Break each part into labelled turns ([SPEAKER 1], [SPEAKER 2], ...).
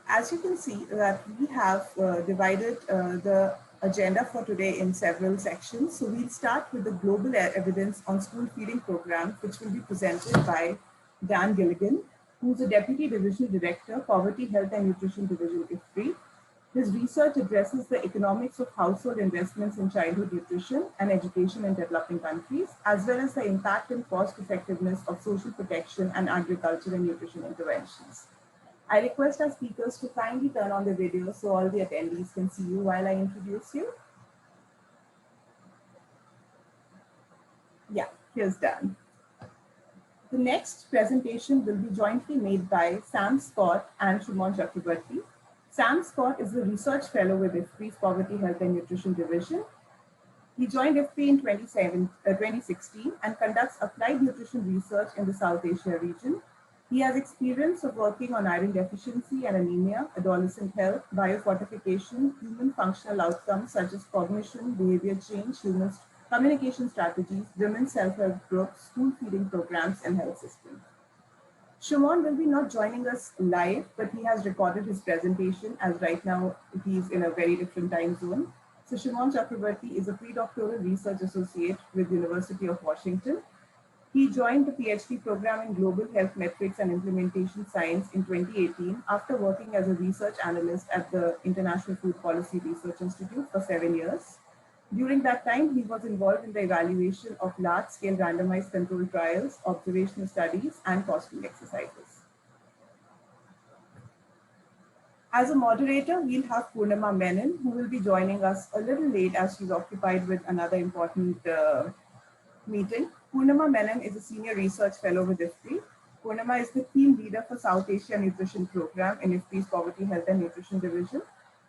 [SPEAKER 1] As you can see that we have divided the agenda for today in several sections. So we'll start with the global evidence on school feeding programs, which will be presented by Dan Gilligan, who's a Deputy Divisional Director, Poverty, Health and Nutrition Division, IFPRI. His research addresses the economics of household investments in childhood nutrition and education in developing countries, as well as the impact and cost effectiveness of social protection and agriculture and nutrition interventions. I request our speakers to kindly turn on the video so all the attendees can see you while I introduce you. Yeah, here's Dan. The next presentation will be jointly made by Sam Scott and Suman Chakrabarti. Sam Scott is a research fellow with IFPRI's Poverty, Health and Nutrition Division. He joined IFPRI in 2016 and conducts applied nutrition research in the South Asia region. He has experience of working on iron deficiency and anemia, adolescent health, biofortification, human functional outcomes such as cognition, behavior change, human communication strategies, women's self-help groups, school feeding programs, and health systems. Suman will be not joining us live, but he has recorded his presentation as right now he's in a very different time zone. So Suman Chakrabarti is a pre-doctoral research associate with University of Washington. He joined the PhD program in Global Health Metrics and Implementation Science in 2018 after working as a research analyst at the International Food Policy Research Institute for 7 years. During that time, he was involved in the evaluation of large-scale randomized controlled trials, observational studies, and costing exercises. As a moderator, we'll have Purnima Menon, who will be joining us a little late as she's occupied with another important meeting. Purnima Menon is a senior research fellow with IFPRI. Purnima is the team leader for South Asia Nutrition Program in IFPRI's Poverty, Health and Nutrition Division.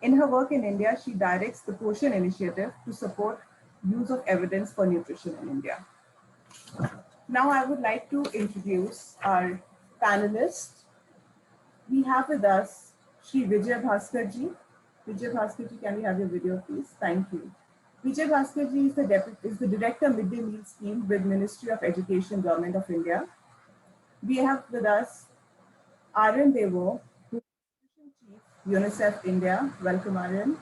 [SPEAKER 1] In her work in India, she directs the POSHAN initiative to support use of evidence for nutrition in India. Now I would like to introduce our panelists. We have with us Shri Vijay Bhaskarji. Vijay Bhaskarji, can we have your video, please? Thank you. Vijay Bhaskarji is the Director Midday Meal Scheme with Ministry of Education, Government of India. We have with us Aryan Devo, who is Chief, UNICEF India. Welcome, Aryan.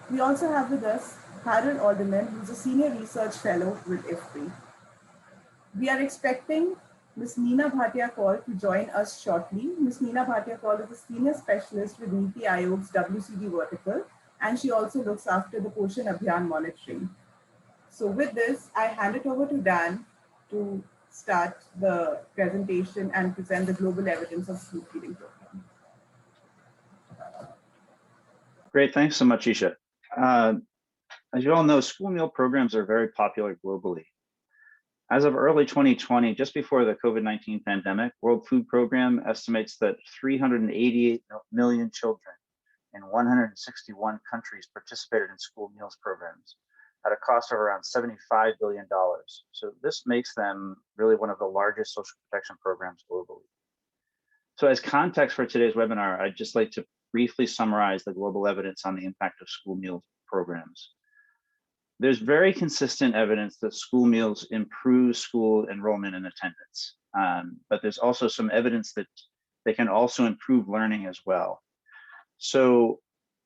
[SPEAKER 1] We also have with us Harold Alderman, who is a Senior Research Fellow with IFPRI. We are expecting Ms. Neena Bhatia-Kaul to join us shortly. Ms. Neena Bhatia-Kaul is a Senior Specialist with NITI Aayog's WCD vertical, and she also looks after the POSHAN Abhiyan monitoring. So with this, I hand it over to Dan to start the presentation and present the global evidence of school feeding program.
[SPEAKER 2] Great, thanks so much, Isha. As you all know, school meal programs are very popular globally. As of early 2020, just before the COVID-19 pandemic, World Food Program estimates that 388 million children in 161 countries participated in school meals programs at a cost of around $75 billion. So this makes them really one of the largest social protection programs globally. So as context for today's webinar, I'd just like to briefly summarize the global evidence on the impact of school meal programs. There's very consistent evidence that school meals improve school enrollment and attendance, but there's also some evidence that they can also improve learning as well. So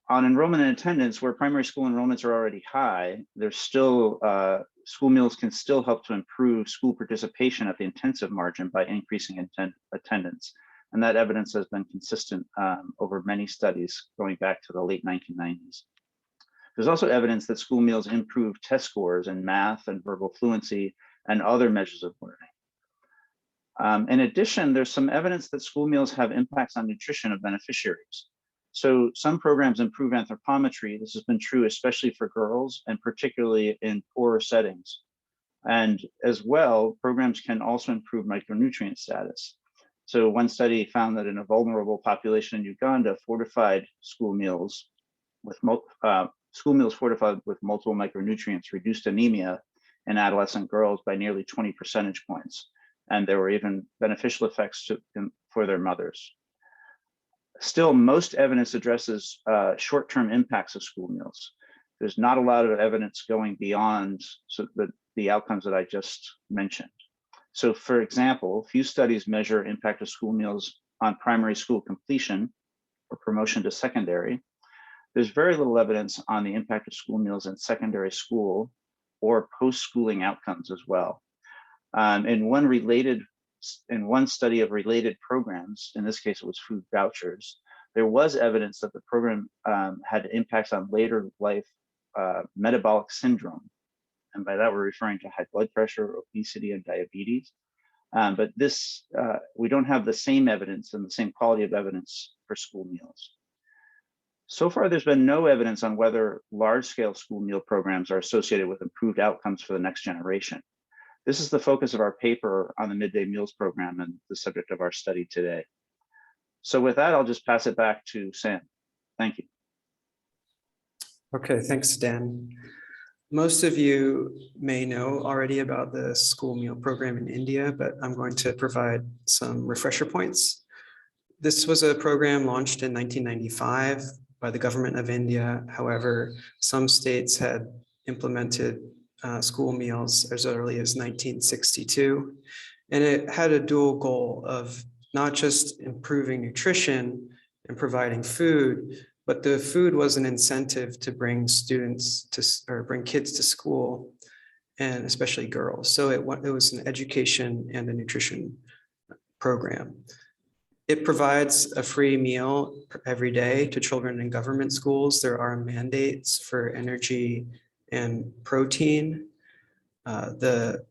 [SPEAKER 2] on enrollment and attendance, where primary school enrollments are already high, there's still, school meals can still help to improve school participation at the intensive margin by increasing attendance. And that evidence has been consistent over many studies going back to the late 1990s. There's also evidence that school meals improve test scores in math and verbal fluency and other measures of learning. In addition, there's some evidence that school meals have impacts on nutrition of beneficiaries. So some programs improve anthropometry. This has been true especially for girls and particularly in poorer settings. And as well, programs can also improve micronutrient status. So one study found that in a vulnerable population in Uganda, fortified school meals fortified with multiple micronutrients reduced anemia in adolescent girls by nearly 20 percentage points. And there were even beneficial effects for their mothers. Still, most evidence addresses short-term impacts of school meals. There's not a lot of evidence going beyond the outcomes that I just mentioned. So for example, few studies measure impact of school meals on primary school completion or promotion to secondary. There's very little evidence on the impact of school meals in secondary school or post-schooling outcomes as well. In one study of related programs, in this case it was food vouchers, there was evidence that the program had impacts on later life metabolic syndrome. And by that we're referring to high blood pressure, obesity, and diabetes. But this, we don't have the same evidence and the same quality of evidence for school meals. So far, there's been no evidence on whether large-scale school meal programs are associated with improved outcomes for the next generation. This is the focus of our paper on the midday meals program and the subject of our study today. So with that, I'll just pass it back to Sam. Thank you.
[SPEAKER 3] Okay, thanks, Dan. Most of you may know already about the school meal program in India, but I'm going to provide some refresher points. This was a program launched in 1995 by the government of India. However, some states had implemented school meals as early as 1962. And it had a dual goal of not just improving nutrition and providing food, but the food was an incentive to bring students to, or bring kids to school, and especially girls. So it was an education and a nutrition program. It provides a free meal every day to children in government schools. There are mandates for energy and protein. The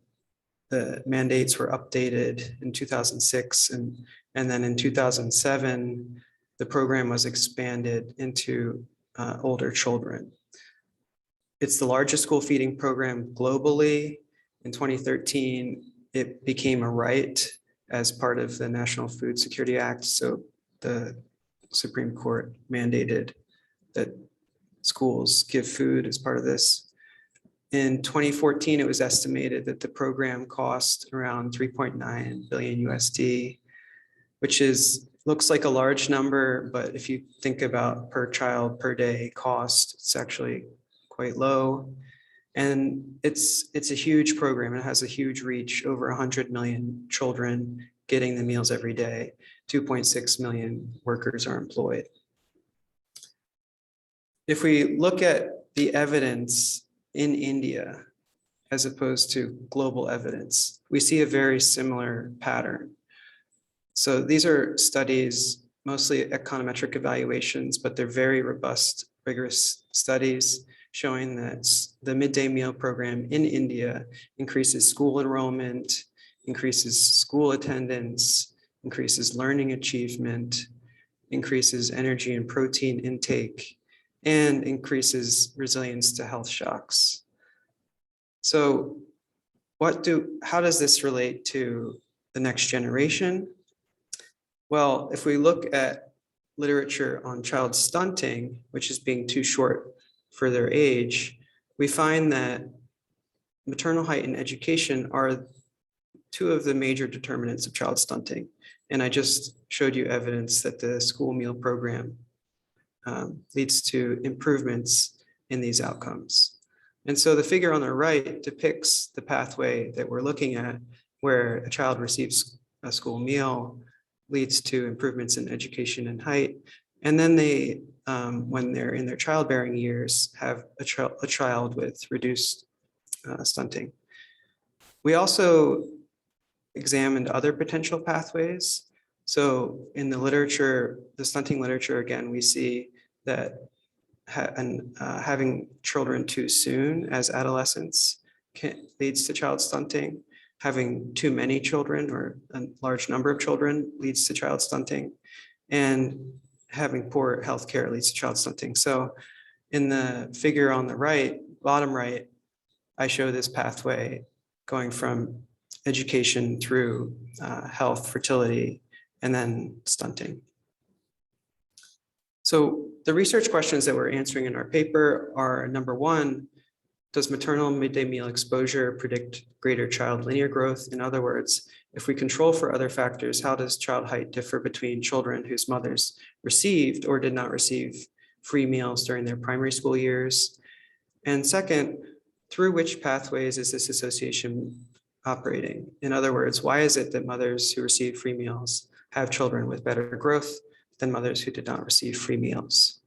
[SPEAKER 3] mandates were updated in 2006, and then in 2007, the program was expanded into older children. It's the largest school feeding program globally. In 2013, it became a right as part of the National Food Security Act. So the Supreme Court mandated that schools give food as part of this. In 2014, it was estimated that the program cost around 3.9 billion USD, which looks like a large number, but if you think about per child per day cost, it's actually quite low. And it's a huge program. It has a huge reach, over 100 million children getting the meals every day. 2.6 million workers are employed. If we look at the evidence in India, as opposed to global evidence, we see a very similar pattern. So these are studies, mostly econometric evaluations, but they're very robust, rigorous studies showing that the midday meal program in India increases school enrollment, increases school attendance, increases learning achievement, increases energy and protein intake, and increases resilience to health shocks. So how does this relate to the next generation? Well, if we look at literature on child stunting, which is being too short for their age, we find that maternal height and education are two of the major determinants of child stunting. And I just showed you evidence that the school meal program leads to improvements in these outcomes. And so the figure on the right depicts the pathway that we're looking at, where a child receives a school meal, leads to improvements in education and height. And then they, when they're in their childbearing years, have a child with reduced stunting. We also examined other potential pathways. So in the literature, the stunting literature, again, we see that having children too soon as adolescents leads to child stunting. Having too many children or a large number of children leads to child stunting, and having poor healthcare leads to child stunting. So in the figure on the right, bottom right, I show this pathway going from education through health, fertility, and then stunting. So the research questions that we're answering in our paper are, number one, does maternal midday meal exposure predict greater child linear growth? In other words, if we control for other factors, how does child height differ between children whose mothers received or did not receive free meals during their primary school years? And second, through which pathways is this association operating? In other words, why is it that mothers who receive free meals have children with better growth than mothers who did not receive free meals.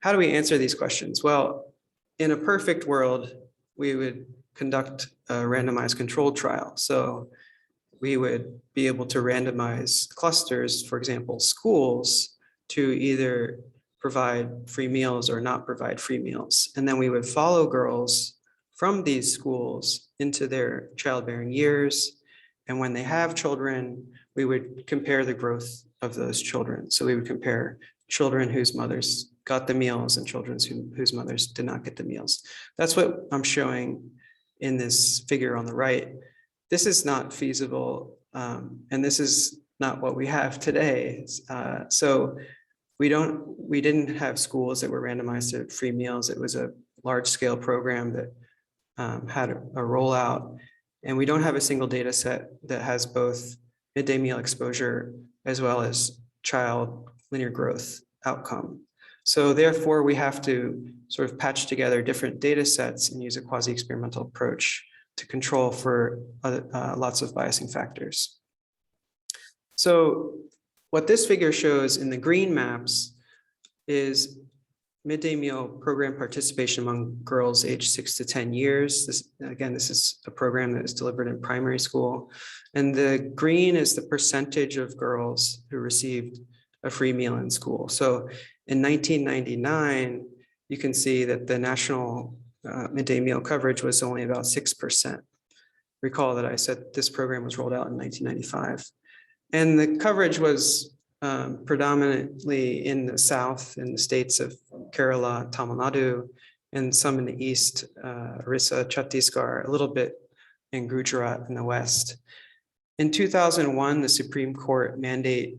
[SPEAKER 3] How do we answer these questions? Well, in a perfect world, we would conduct a randomized controlled trial. So we would be able to randomize clusters, for example, schools, to either provide free meals or not provide free meals. And then we would follow girls from these schools into their childbearing years. And when they have children, we would compare the growth of those children. So we would compare children whose mothers got the meals and children whose mothers did not get the meals. That's what I'm showing in this figure on the right. This is not feasible, and this is not what we have today. So we didn't have schools that were randomized to free meals. It was a large-scale program that had a rollout, and we don't have a single data set that has both midday meal exposure as well as child linear growth outcome. So therefore, we have to sort of patch together different data sets and use a quasi-experimental approach to control for lots of biasing factors. So what this figure shows in the green maps is midday meal program participation among girls aged 6 to 10 years. This is a program that is delivered in primary school. And the green is the percentage of girls who received a free meal in school. So in 1999, you can see that the national midday meal coverage was only about 6%. Recall that I said this program was rolled out in 1995. And the coverage was predominantly in the south, in the states of Kerala, Tamil Nadu, and some in the east, Orissa, Chhattisgarh, a little bit in Gujarat in the west. In 2001, the Supreme Court mandate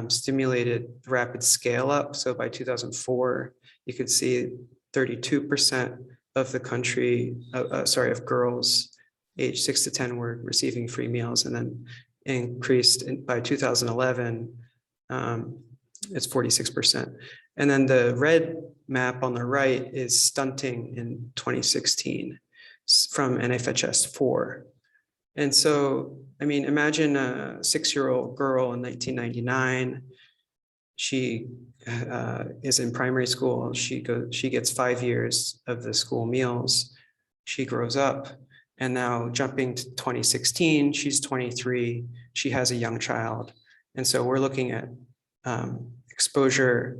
[SPEAKER 3] stimulated rapid scale up. So by 2004, you could see 32% of the country, of girls aged 6 to 10 were receiving free meals, and then increased by 2011, it's 46%. And then the red map on the right is stunting in 2016 from NFHS 4. And so, I mean, imagine a 6-year-old girl in 1999. She is in primary school. She gets 5 years of the school meals. She grows up, and now jumping to 2016, she's 23. She has a young child, and so we're looking at exposure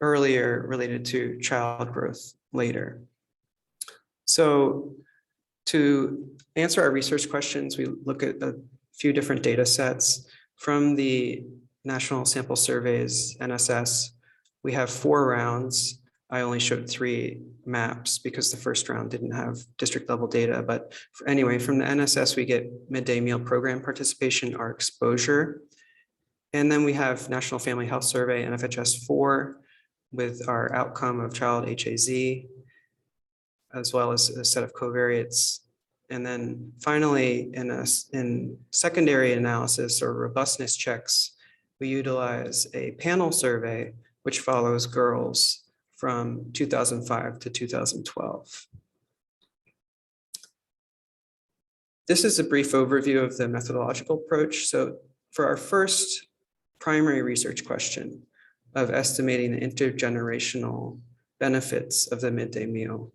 [SPEAKER 3] earlier related to child growth later. So to answer our research questions, we look at a few different data sets from the National Sample Surveys, NSS. We have 4 rounds. I only showed 3 maps because the first round didn't have district level data. But anyway, from the NSS, we get midday meal program participation, our exposure. And then we have National Family Health Survey, NFHS 4, with our outcome of child HAZ, as well as a set of covariates. And then finally, in secondary analysis or robustness checks, we utilize a panel survey, which follows girls from 2005 to 2012. This is a brief overview of the methodological approach. So for our first primary research question of estimating the intergenerational benefits of the midday meal,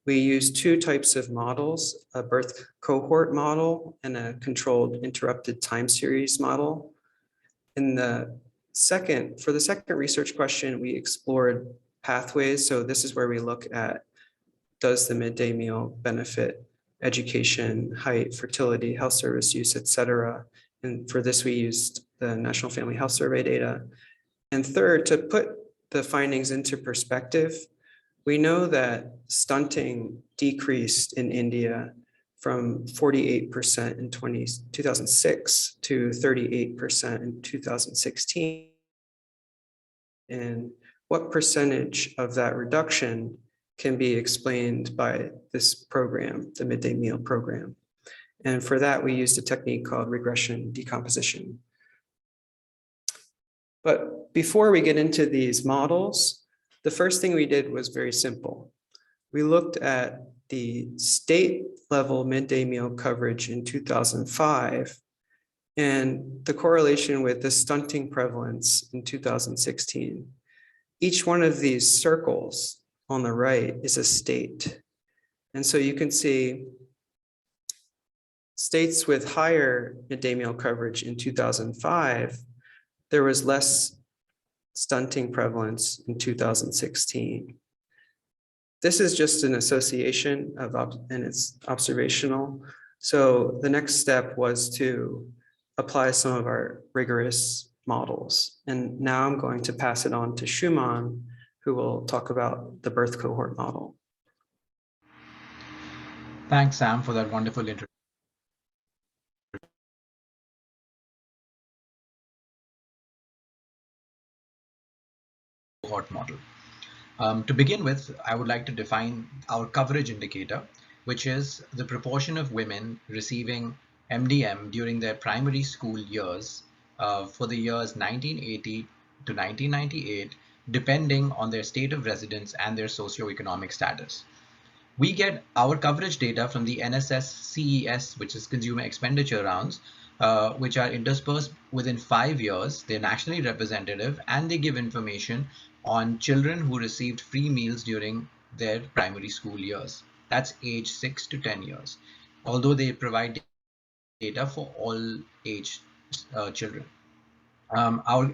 [SPEAKER 3] we use 2 types of models, a birth cohort model and a controlled interrupted time series model. For the second research question, we explored pathways. So this is where we look at, does the midday meal benefit education, height, fertility, health service use, et cetera. And for this, we used the National Family Health Survey data. And third, to put the findings into perspective, we know that stunting decreased in India from 48% in 2006 to 38% in 2016. And what percentage of that reduction can be explained by this program, the midday meal program? And for that, we used a technique called regression decomposition. But before we get into these models, the first thing we did was very simple. We looked at the state level midday meal coverage in 2005 and the correlation with the stunting prevalence in 2016. Each one of these circles on the right is a state. And so you can see states with higher midday meal coverage in 2005, there was less stunting prevalence in 2016. This is just an association of, and it's observational. So the next step was to apply some of our rigorous models. And now I'm going to pass it on to Suman, who will talk about the birth cohort model.
[SPEAKER 4] Thanks, Sam, for that wonderful introduction. Cohort model. To begin with, I would like to define our coverage indicator, which is the proportion of women receiving MDM during their primary school years for the years 1980 to 1998, depending on their state of residence and their socioeconomic status. We get our coverage data from the NSS CES, which is consumer expenditure rounds, which are interspersed within 5 years. They're nationally representative and they give information on children who received free meals during their primary school years. That's age 6 to 10 years, although they provide data for all age children. Our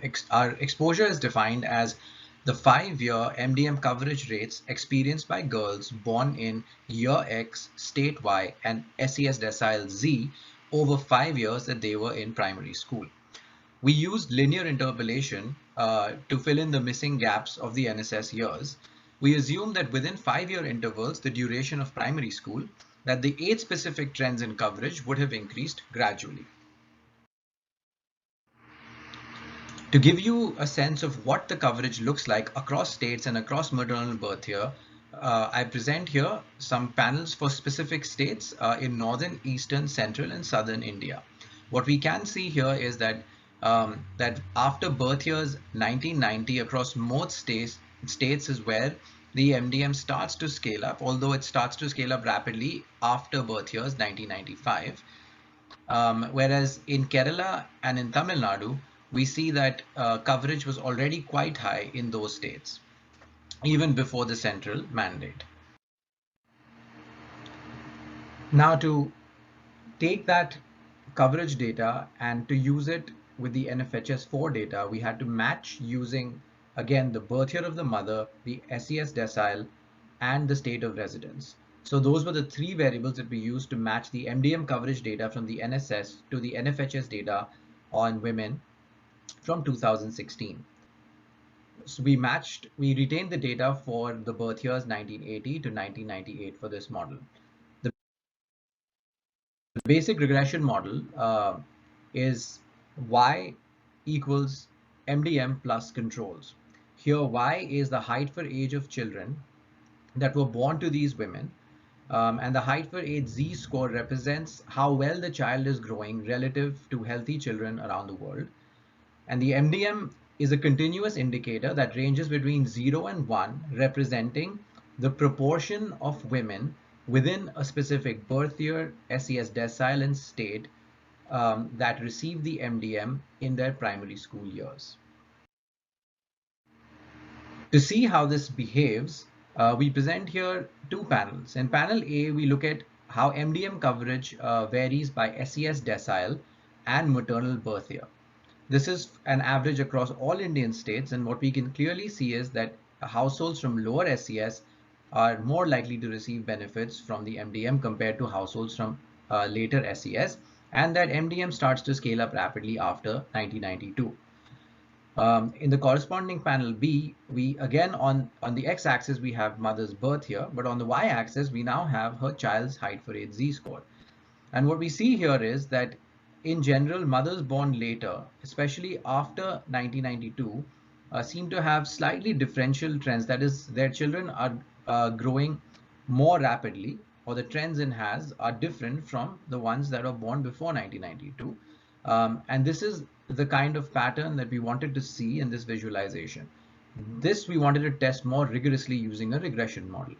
[SPEAKER 4] exposure is defined as the 5-year MDM coverage rates experienced by girls born in year X, state Y, and SES decile Z over 5 years that they were in primary school. We used linear interpolation to fill in the missing gaps of the NSS years. We assume that within 5-year intervals, the duration of primary school, that the age-specific trends in coverage would have increased gradually. To give you a sense of what the coverage looks like across states and across maternal birth here, I present here some panels for specific states in northern, eastern, central, and southern India. What we can see here is that that after birth years 1990, across most states is where the MDM starts to scale up, although it starts to scale up rapidly after birth years 1995. Whereas in Kerala and in Tamil Nadu, we see that coverage was already quite high in those states, even before the central mandate. Now, to take that coverage data and to use it with the NFHS4 data, we had to match using, again, the birth year of the mother, the SES decile, and the state of residence. So those were the 3 variables that we used to match the MDM coverage data from the NSS to the NFHS data on women from 2016. So we retained the data for the birth years 1980 to 1998 for this model. The basic regression model is Y equals MDM plus controls. Here, Y is the height for age of children that were born to these women. And the height for age Z score represents how well the child is growing relative to healthy children around the world. And the MDM is a continuous indicator that ranges between 0 and 1, representing the proportion of women within a specific birth year, SES decile, and state that receive the MDM in their primary school years. To see how this behaves, we present here 2 panels. In panel A, we look at how MDM coverage varies by SES decile and maternal birth year. This is an average across all Indian states, and what we can clearly see is that households from lower SES are more likely to receive benefits from the MDM compared to households from later SES, and that MDM starts to scale up rapidly after 1992. In the corresponding panel B, we again on the x-axis we have mother's birth here, but on the y-axis we now have her child's height for age Z score. And what we see here is that in general, mothers born later, especially after 1992, seem to have slightly differential trends. That is, their children are growing more rapidly, or the trends in HAS are different from the ones that were born before 1992. And this is the kind of pattern that we wanted to see in this visualization. This we wanted to test more rigorously using a regression model.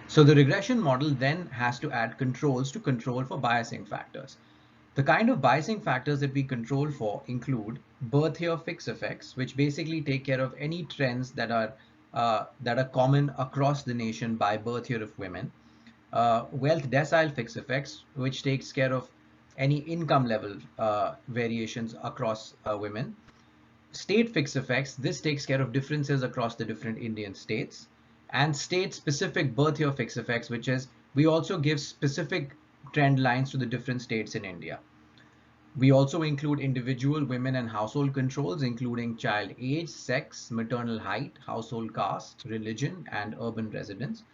[SPEAKER 4] So the regression model then has to add controls to control for biasing factors. The kind of biasing factors that we control for include birth year fixed effects, which basically take care of any trends that are common across the nation by birth year of women. Wealth decile fixed effects, which takes care of any income level variations across women. State fixed effects, this takes care of differences across the different Indian states. And state specific birth year fixed effects, which is we also give specific trend lines to the different states in India. We also include individual women and household controls, including child age, sex, maternal height, household caste, religion, and urban residence,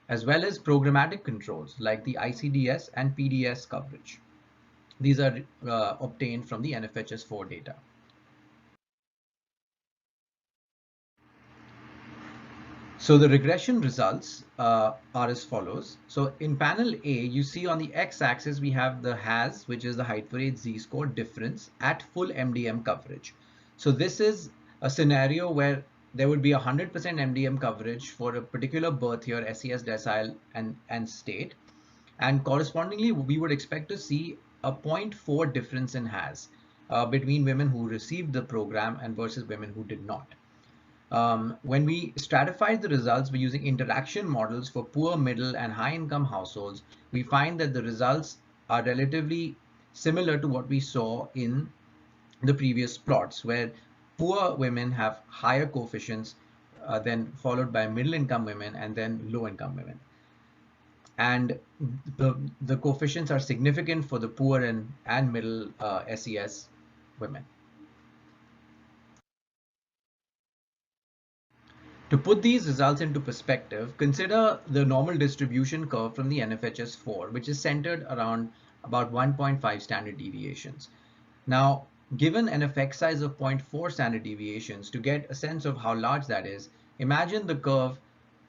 [SPEAKER 4] as well as programmatic controls like the ICDS and PDS coverage. These are obtained from the NFHS4 data. So the regression results are as follows. So in panel A, you see on the x-axis, we have the HAS, which is the height for age z-score difference at full MDM coverage. So this is a scenario where there would be 100% MDM coverage for a particular birth year, SES decile and state. And correspondingly, we would expect to see a 0.4 difference in HAS between women who received the program and versus women who did not. When we stratified the results by using interaction models for poor, middle, and high income households, we find that the results are relatively similar to what we saw in the previous plots, where poor women have higher coefficients than followed by middle income women and then low income women. And the coefficients are significant for the poor and middle SES women. To put these results into perspective, consider the normal distribution curve from the NFHS4, which is centered around about 1.5 standard deviations. Now, given an effect size of 0.4 standard deviations, to get a sense of how large that is, imagine the curve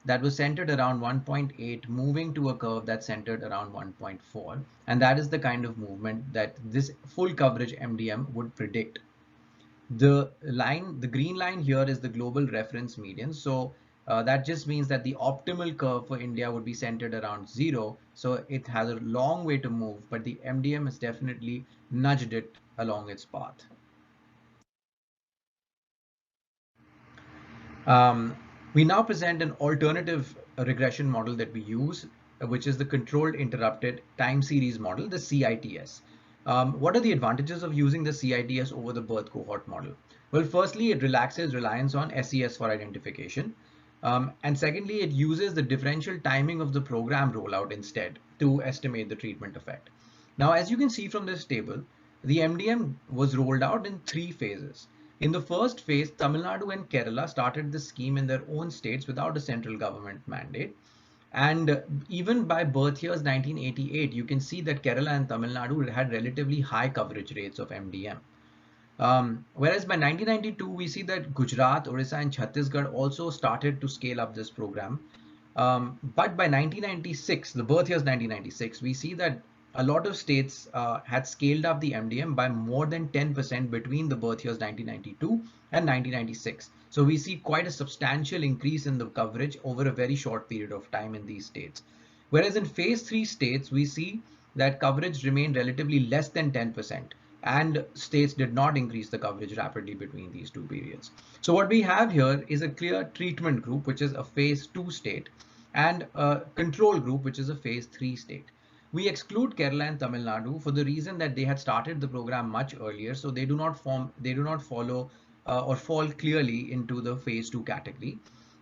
[SPEAKER 4] that was centered around 1.8 moving to a curve that's centered around 1.4. And that is the kind of movement that this full coverage MDM would predict. The green line here is the global reference median. So that just means that the optimal curve for India would be centered around 0. So it has a long way to move, but the MDM has definitely nudged it along its path. We now present an alternative regression model that we use, which is the controlled interrupted time series model, the CITS. What are the advantages of using the CITS over the birth cohort model? Well, firstly, it relaxes reliance on SES for identification. And secondly, it uses the differential timing of the program rollout instead to estimate the treatment effect. Now, as you can see from this table, the MDM was rolled out in 3 phases. In the first phase, Tamil Nadu and Kerala started the scheme in their own states without a central government mandate. And even by birth years 1988, you can see that Kerala and Tamil Nadu had relatively high coverage rates of MDM. Whereas by 1992, we see that Gujarat, Orissa, and Chhattisgarh also started to scale up this program. But by 1996, the birth year is 1996, we see that a lot of states had scaled up the MDM by more than 10% between the birth years 1992 and 1996. So we see quite a substantial increase in the coverage over a very short period of time in these states. Whereas in phase 3 states, we see that coverage remained relatively less than 10%. And states did not increase the coverage rapidly between these 2 periods. So what we have here is a clear treatment group, which is a phase 2 state, and a control group, which is a phase 3 state. We exclude Kerala and Tamil Nadu for the reason that they had started the program much earlier, so they do not follow or fall clearly into the phase 2 category.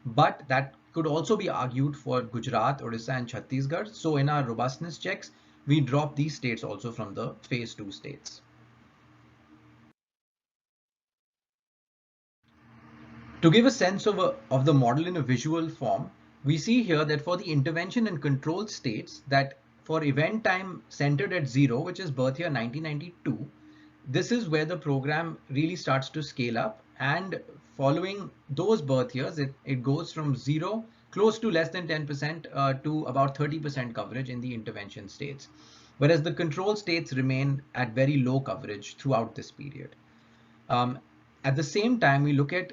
[SPEAKER 4] But that could also be argued for Gujarat, Odisha, and Chhattisgarh. So in our robustness checks, we drop these states also from the phase 2 states. To give a sense of the model in a visual form, we see here that for the intervention and control states, that for event time centered at 0, which is birth year 1992, this is where the program really starts to scale up. And following those birth years, it goes from 0, close to less than 10% to about 30% coverage in the intervention states. Whereas the control states remain at very low coverage throughout this period. At the same time, we look at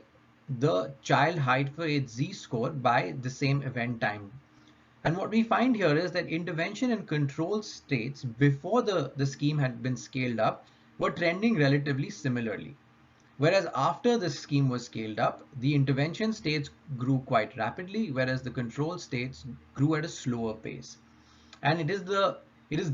[SPEAKER 4] the child height for age z-score by the same event time. And what we find here is that intervention and control states before the scheme had been scaled up were trending relatively similarly. Whereas after the scheme was scaled up, the intervention states grew quite rapidly, whereas the control states grew at a slower pace. And it is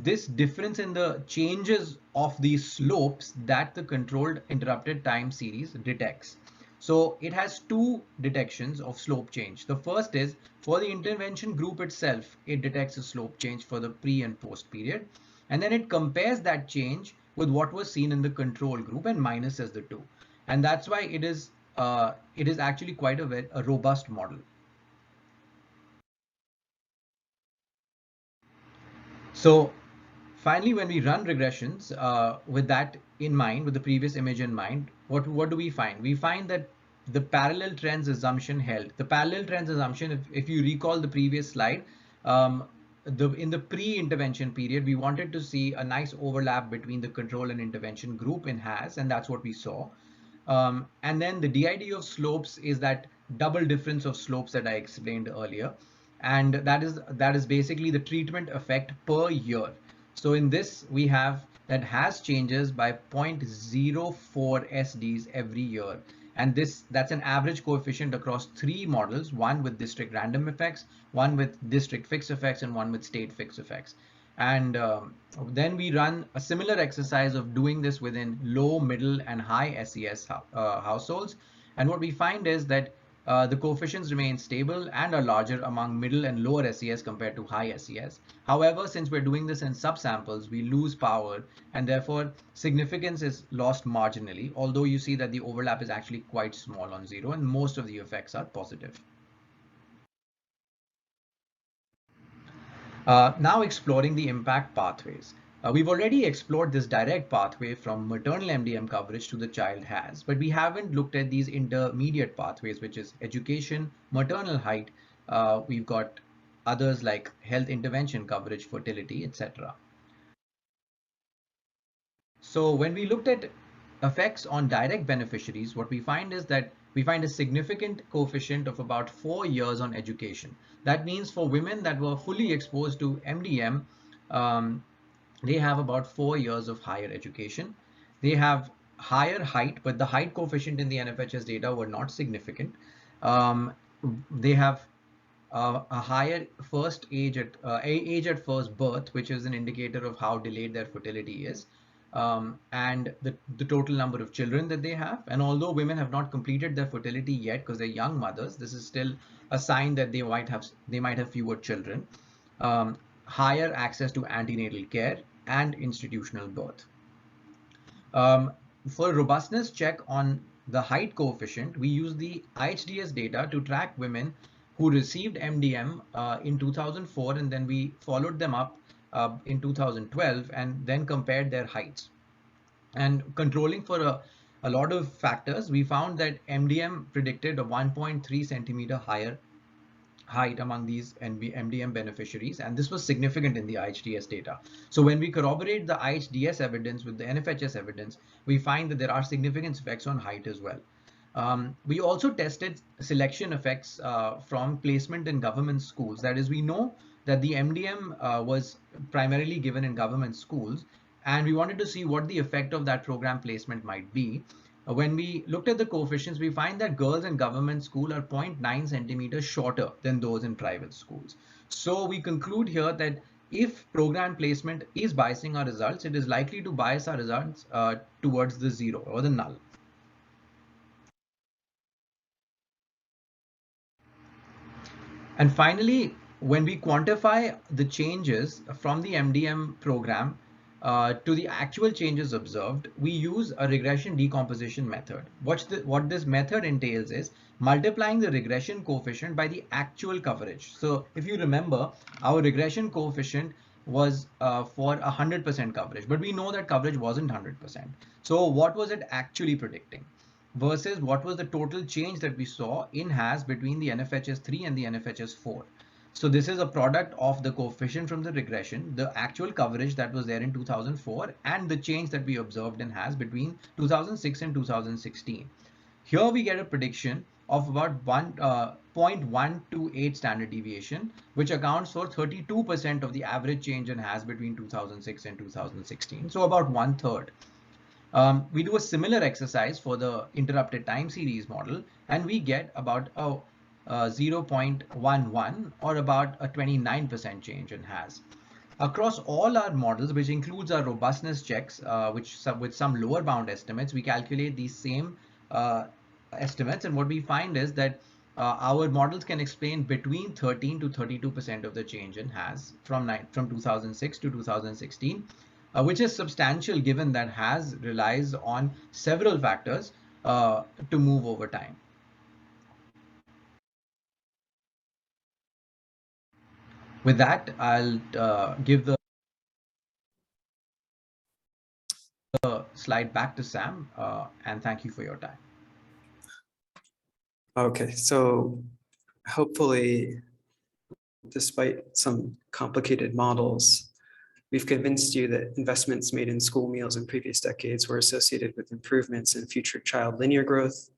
[SPEAKER 4] this difference in the changes of these slopes that the controlled interrupted time series detects. So it has two detections of slope change. The first is for the intervention group itself, it detects a slope change for the pre and post period. And then it compares that change with what was seen in the control group and minuses the two. And that's why it is actually quite a robust model. So finally, when we run regressions with that in mind, with the previous image in mind, what do we find? We find that the parallel trends assumption held. The parallel trends assumption, if you recall the previous slide, um, in the pre-intervention period, we wanted to see a nice overlap between the control and intervention group in HAS, and that's what we saw. And then the DID of slopes is that double difference of slopes that I explained earlier. And that is basically the treatment effect per year. So in this, we have that HAS changes by 0.04 SDs every year. And that's an average coefficient across three models, one with district random effects, one with district fixed effects, and one with state fixed effects. And then we run a similar exercise of doing this within low, middle, and high SES households. And what we find is that the coefficients remain stable and are larger among middle and lower SES compared to high SES. However, since we're doing this in subsamples, we lose power, and therefore significance is lost marginally, although you see that the overlap is actually quite small on zero, and most of the effects are positive. Now exploring the impact pathways. We've already explored this direct pathway from maternal MDM coverage to the child has, but we haven't looked at these intermediate pathways, which is education, maternal height. We've got others like health intervention coverage, fertility, etc. So when we looked at effects on direct beneficiaries, what we find is that we find a significant coefficient of about 4 years on education. That means for women that were fully exposed to MDM, um, they have about 4 years of higher education. They have higher height, but the height coefficient in the NFHS data were not significant. Um, they have a higher first age at first birth, which is an indicator of how delayed their fertility is, and the total number of children that they have. And although women have not completed their fertility yet because they're young mothers, this is still a sign that they might have fewer children. Higher access to antenatal care and institutional birth. Um, for a robustness check on the height coefficient, we use the IHDS data to track women who received MDM in 2004, and then we followed them up in 2012 and then compared their heights. And controlling for a lot of factors, we found that MDM predicted a 1.3 centimeter higher height among these MDM beneficiaries, and this was significant in the IHDS data. So when we corroborate the IHDS evidence with the NFHS evidence, we find that there are significant effects on height as well. We also tested selection effects from placement in government schools. That is, we know that the MDM was primarily given in government schools, and we wanted to see what the effect of that program placement might be. When we looked at the coefficients, we find that girls in government school are 0.9 centimeters shorter than those in private schools. So we conclude here that if program placement is biasing our results, it is likely to bias our results towards the zero or the null. And finally, when we quantify the changes from the MDM program to the actual changes observed, we use a regression decomposition method. What this method entails is multiplying the regression coefficient by the actual coverage. So if you remember, our regression coefficient was for 100% coverage, but we know that coverage wasn't 100%. So what was it actually predicting? Versus what was the total change that we saw in HAS between the NFHS3 and the NFHS4. So this is a product of the coefficient from the regression, the actual coverage that was there in 2004, and the change that we observed in HAS between 2006 and 2016. Here we get a prediction of about 0.128 standard deviation, which accounts for 32% of the average change in HAS between 2006 and 2016. So about 1/3. We do a similar exercise for the interrupted time series model, and we get about a 0.11 or about a 29% change in HAS. Across all our models, which includes our robustness checks, with some lower bound estimates, we calculate these same estimates, and what we find is that our models can explain between 13 to 32% of the change in HAS from 2006 to 2016, which is substantial given that HAS relies on several factors to move over time. With that, I'll give the slide back to Sam, and thank you for your time.
[SPEAKER 3] Okay, so hopefully, despite some complicated models, we've convinced you that investments made in school meals in previous decades were associated with improvements in future child linear growth,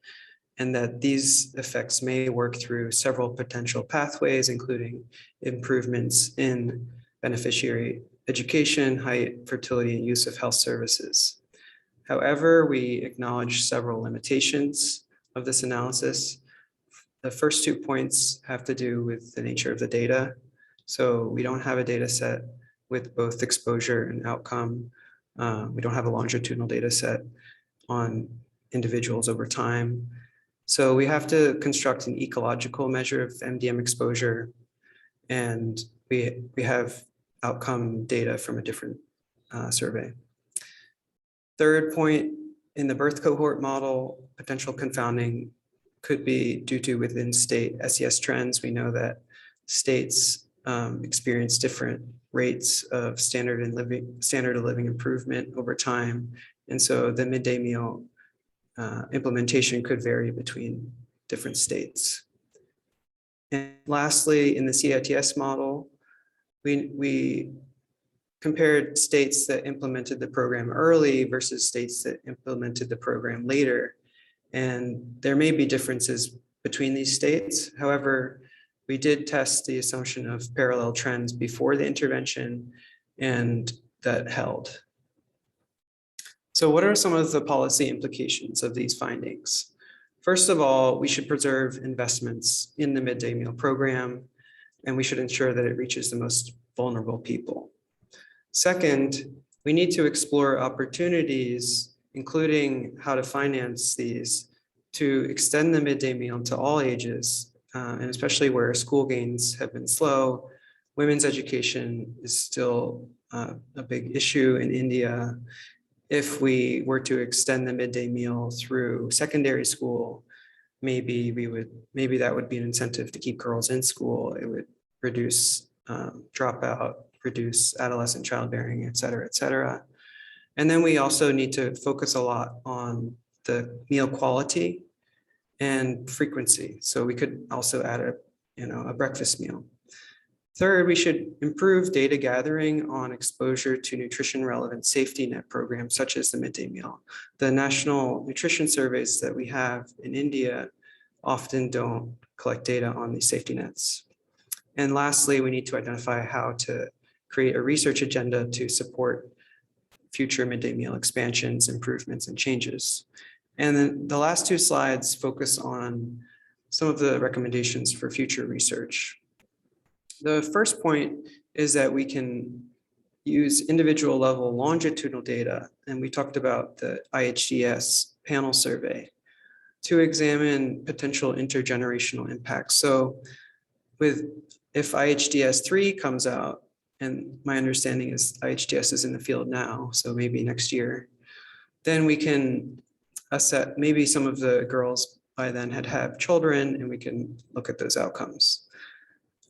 [SPEAKER 3] and that these effects may work through several potential pathways, including improvements in beneficiary education, height, fertility, and use of health services. However, we acknowledge several limitations of this analysis. The first 2 points have to do with the nature of the data. So we don't have a data set with both exposure and outcome. We don't have a longitudinal data set on individuals over time. So we have to construct an ecological measure of MDM exposure, and we have outcome data from a different survey. Third point, in the birth cohort model, potential confounding could be due to within state SES trends. We know that states experience different rates of standard of living improvement over time. And so the midday meal implementation could vary between different states. And lastly, in the CITS model, we compared states that implemented the program early versus states that implemented the program later. And there may be differences between these states. However, we did test the assumption of parallel trends before the intervention, and that held. So what are some of the policy implications of these findings? First of all, we should preserve investments in the midday meal program, and we should ensure that it reaches the most vulnerable people. Second, we need to explore opportunities, including how to finance these, to extend the midday meal to all ages, and especially where school gains have been slow. Women's education is still a big issue in India. If we were to extend the midday meal through secondary school, maybe that would be an incentive to keep girls in school. It would reduce dropout, reduce adolescent childbearing, et cetera, et cetera. And then we also need to focus a lot on the meal quality and frequency. So we could also add a breakfast meal. Third, we should improve data gathering on exposure to nutrition relevant safety net programs such as the midday meal. The national nutrition surveys that we have in India often don't collect data on these safety nets. And lastly, we need to identify how to create a research agenda to support future midday meal expansions, improvements, and changes. And then the last two slides focus on some of the recommendations for future research. The first point is that we can use individual level longitudinal data, and we talked about the IHDS panel survey, to examine potential intergenerational impacts. So if IHDS 3 comes out, and my understanding is IHDS is in the field now, so maybe next year, then we can assess, maybe some of the girls by then had have children, and we can look at those outcomes.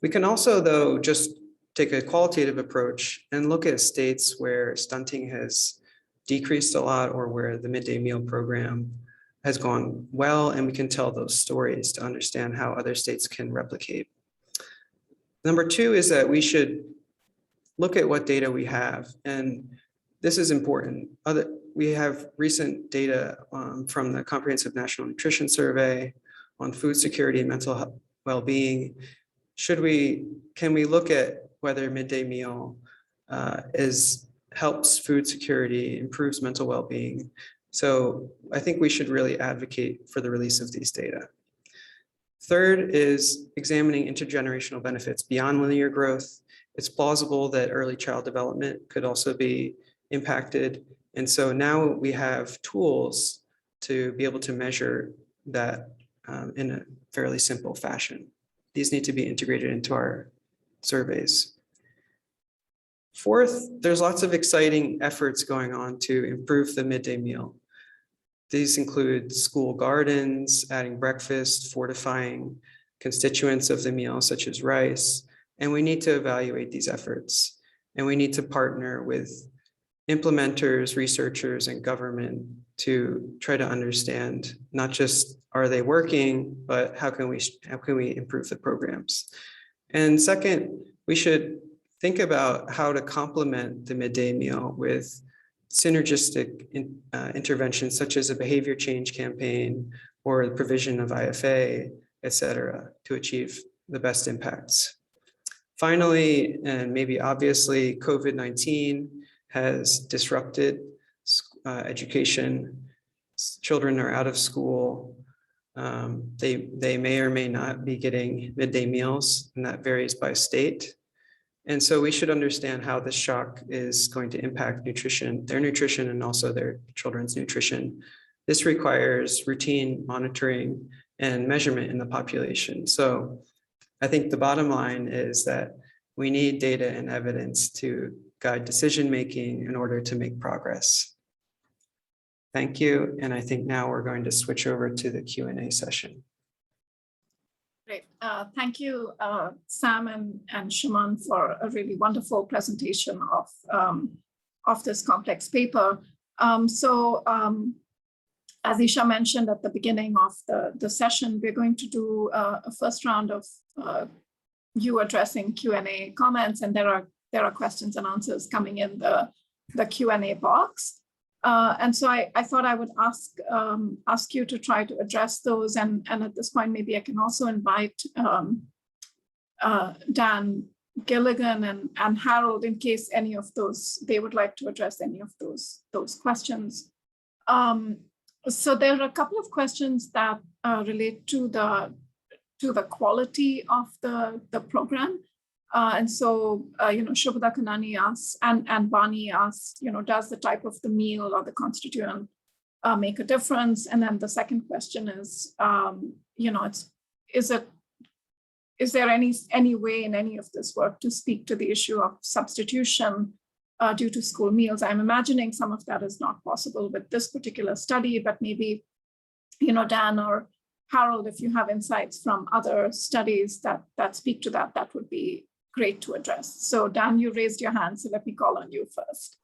[SPEAKER 3] We can also, though, just take a qualitative approach and look at states where stunting has decreased a lot or where the midday meal program has gone well, and we can tell those stories to understand how other states can replicate. Number two is that we should look at what data we have, and this is important. We have recent data from the Comprehensive National Nutrition Survey on food security and mental well-being, can we look at whether midday meal helps food security, improves mental well-being? So I think we should really advocate for the release of these data. Third is examining intergenerational benefits beyond linear growth. It's plausible that early child development could also be impacted. And so now we have tools to be able to measure that in a fairly simple fashion. These need to be integrated into our surveys. Fourth, there's lots of exciting efforts going on to improve the midday meal. These include school gardens, adding breakfast, fortifying constituents of the meal, such as rice. And we need to evaluate these efforts. And we need to partner with implementers, researchers, and government to try to understand not just are they working, but how can we improve the programs? And second, we should think about how to complement the midday meal with synergistic interventions such as a behavior change campaign or the provision of IFA, et cetera, to achieve the best impacts. Finally, and maybe obviously, COVID-19 has disrupted education. Children are out of school. They may or may not be getting midday meals, and that varies by state. And so we should understand how this shock is going to impact nutrition, their nutrition, and also their children's nutrition. This requires routine monitoring and measurement in the population. So I think the bottom line is that we need data and evidence to guide decision-making in order to make progress. Thank you. And I think now we're going to switch over to the Q&A session.
[SPEAKER 5] Great. Thank you, Sam and Suman, for a really wonderful presentation of this complex paper. As Isha mentioned at the beginning of the session, we're going to do a first round of you addressing Q&A comments, and there are questions and answers coming in the Q&A box. And so I thought I would ask you to try to address those. And at this point, maybe I can also invite Dan, Gilligan, and Harold in case any of those, they would like to address any of those questions. So there are a couple of questions that relate to the quality of the program. And so, Shubhada Kanani asks, and Bani asks, does the type of the meal or the constituent make a difference? And then the second question is, is there any way in any of this work to speak to the issue of substitution due to school meals? I'm imagining some of that is not possible with this particular study, but maybe, Dan or Harold, if you have insights from other studies that speak to that, that would be great to address. So Dan, you raised your hand, so let me call on you first.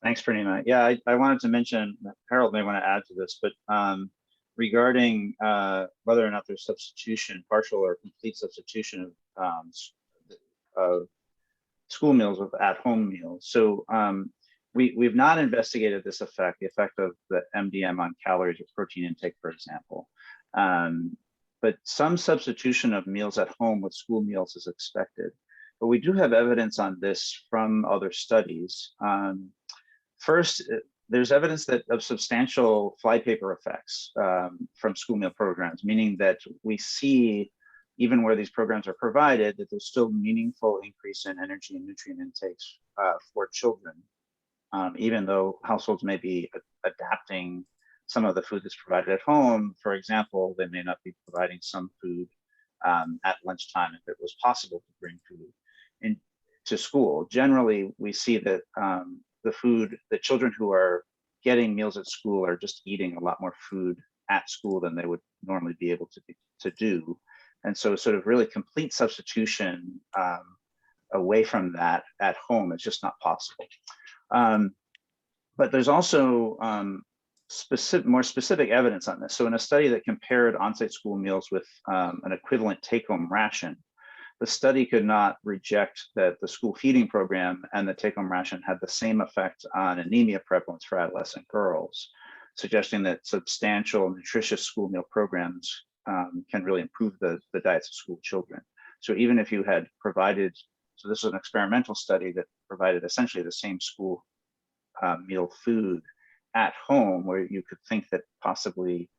[SPEAKER 2] Thanks, Purnima. Yeah, I wanted to mention, Harold may want to add to this, but regarding whether or not there's substitution, partial or complete substitution of school meals with at-home meals. So we've not investigated this effect, the effect of the MDM on calories or protein intake, for example. But some substitution of meals at home with school meals is expected. But we do have evidence on this from other studies. First, there's evidence of substantial flypaper effects from school meal programs, meaning that we see, even where these programs are provided, that there's still meaningful increase in energy and nutrient intakes for children, even though households may be adapting some of the food that's provided at home. For example, they may not be providing some food at lunchtime if it was possible to bring food into school. Generally, we see that the children who are getting meals at school are just eating a lot more food at school than they would normally be able to do. And so sort of really complete substitution away from that at home is just not possible. But there's also more specific evidence on this. So in a study that compared on-site school meals with an equivalent take-home ration, the study could not reject that the school feeding program and the take-home ration had the same effect on anemia prevalence for adolescent girls, suggesting that substantial nutritious school meal programs can really improve the diets of school children. So even if you had provided, so this is an experimental study that provided essentially the same school meal food at home, where you could think that possibly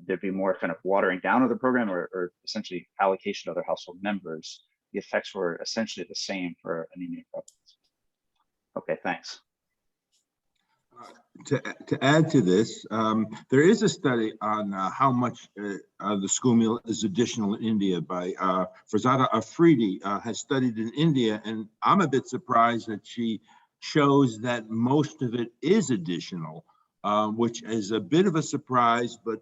[SPEAKER 2] there'd be more kind of watering down of the program or essentially allocation to other household members. The effects were essentially the same for anemia prevalence. Okay, thanks.
[SPEAKER 6] To add to this, there is a study on how much the school meal is additional in India by Farzana Afridi, has studied in India, and I'm a bit surprised that she shows that most of it is additional, which is a bit of a surprise, but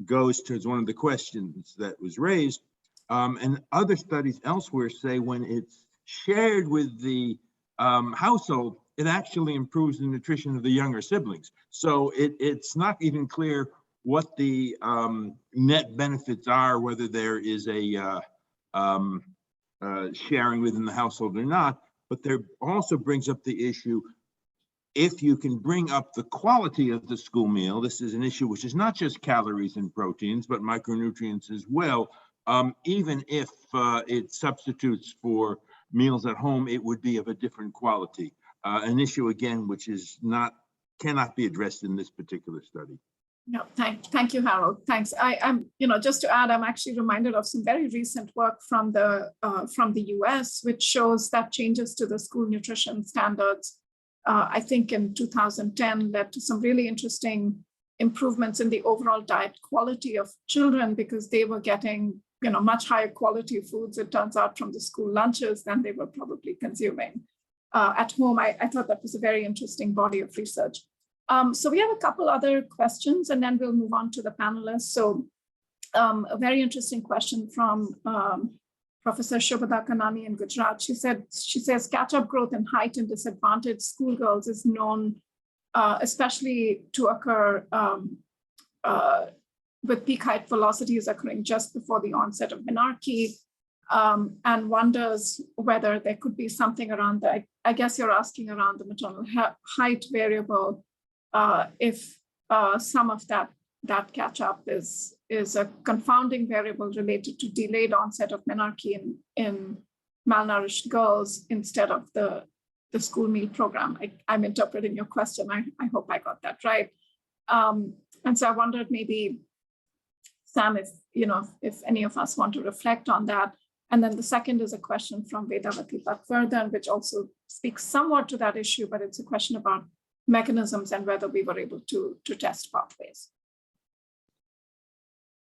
[SPEAKER 6] goes towards one of the questions that was raised. And other studies elsewhere say when it's shared with the household, it actually improves the nutrition of the younger siblings. So it's not even clear what the net benefits are, whether there is a sharing within the household or not. But there also brings up the issue, if you can bring up the quality of the school meal, this is an issue which is not just calories and proteins, but micronutrients as well. Even if it substitutes for meals at home, it would be of a different quality. An issue again, which is cannot be addressed in this particular study.
[SPEAKER 5] No, thank you, Harold. Thanks. I'm, just to add, I'm actually reminded of some very recent work from the US, which shows that changes to the school nutrition standards, I think in 2010, led to some really interesting improvements in the overall diet quality of children, because they were getting, much higher quality foods, it turns out, from the school lunches than they were probably consuming at home. I thought that was a very interesting body of research. So we have a couple other questions, and then we'll move on to the panelists. So a very interesting question from Professor Shobhata Kanani in Gujarat. She says catch-up growth in height in disadvantaged schoolgirls is known, especially to occur with peak height velocities occurring just before the onset of menarche, and wonders whether there could be something around that. I guess you're asking around the maternal height variable, if some of that catch-up is a confounding variable related to delayed onset of menarche in malnourished girls instead of the school meal program. I'm interpreting your question. I hope I got that right. And so I wondered, maybe, Sam, if any of us want to reflect on that. And then the second is a question from Vedavati Patwardhan, which also speaks somewhat to that issue, but it's a question about mechanisms and whether we were able to test pathways.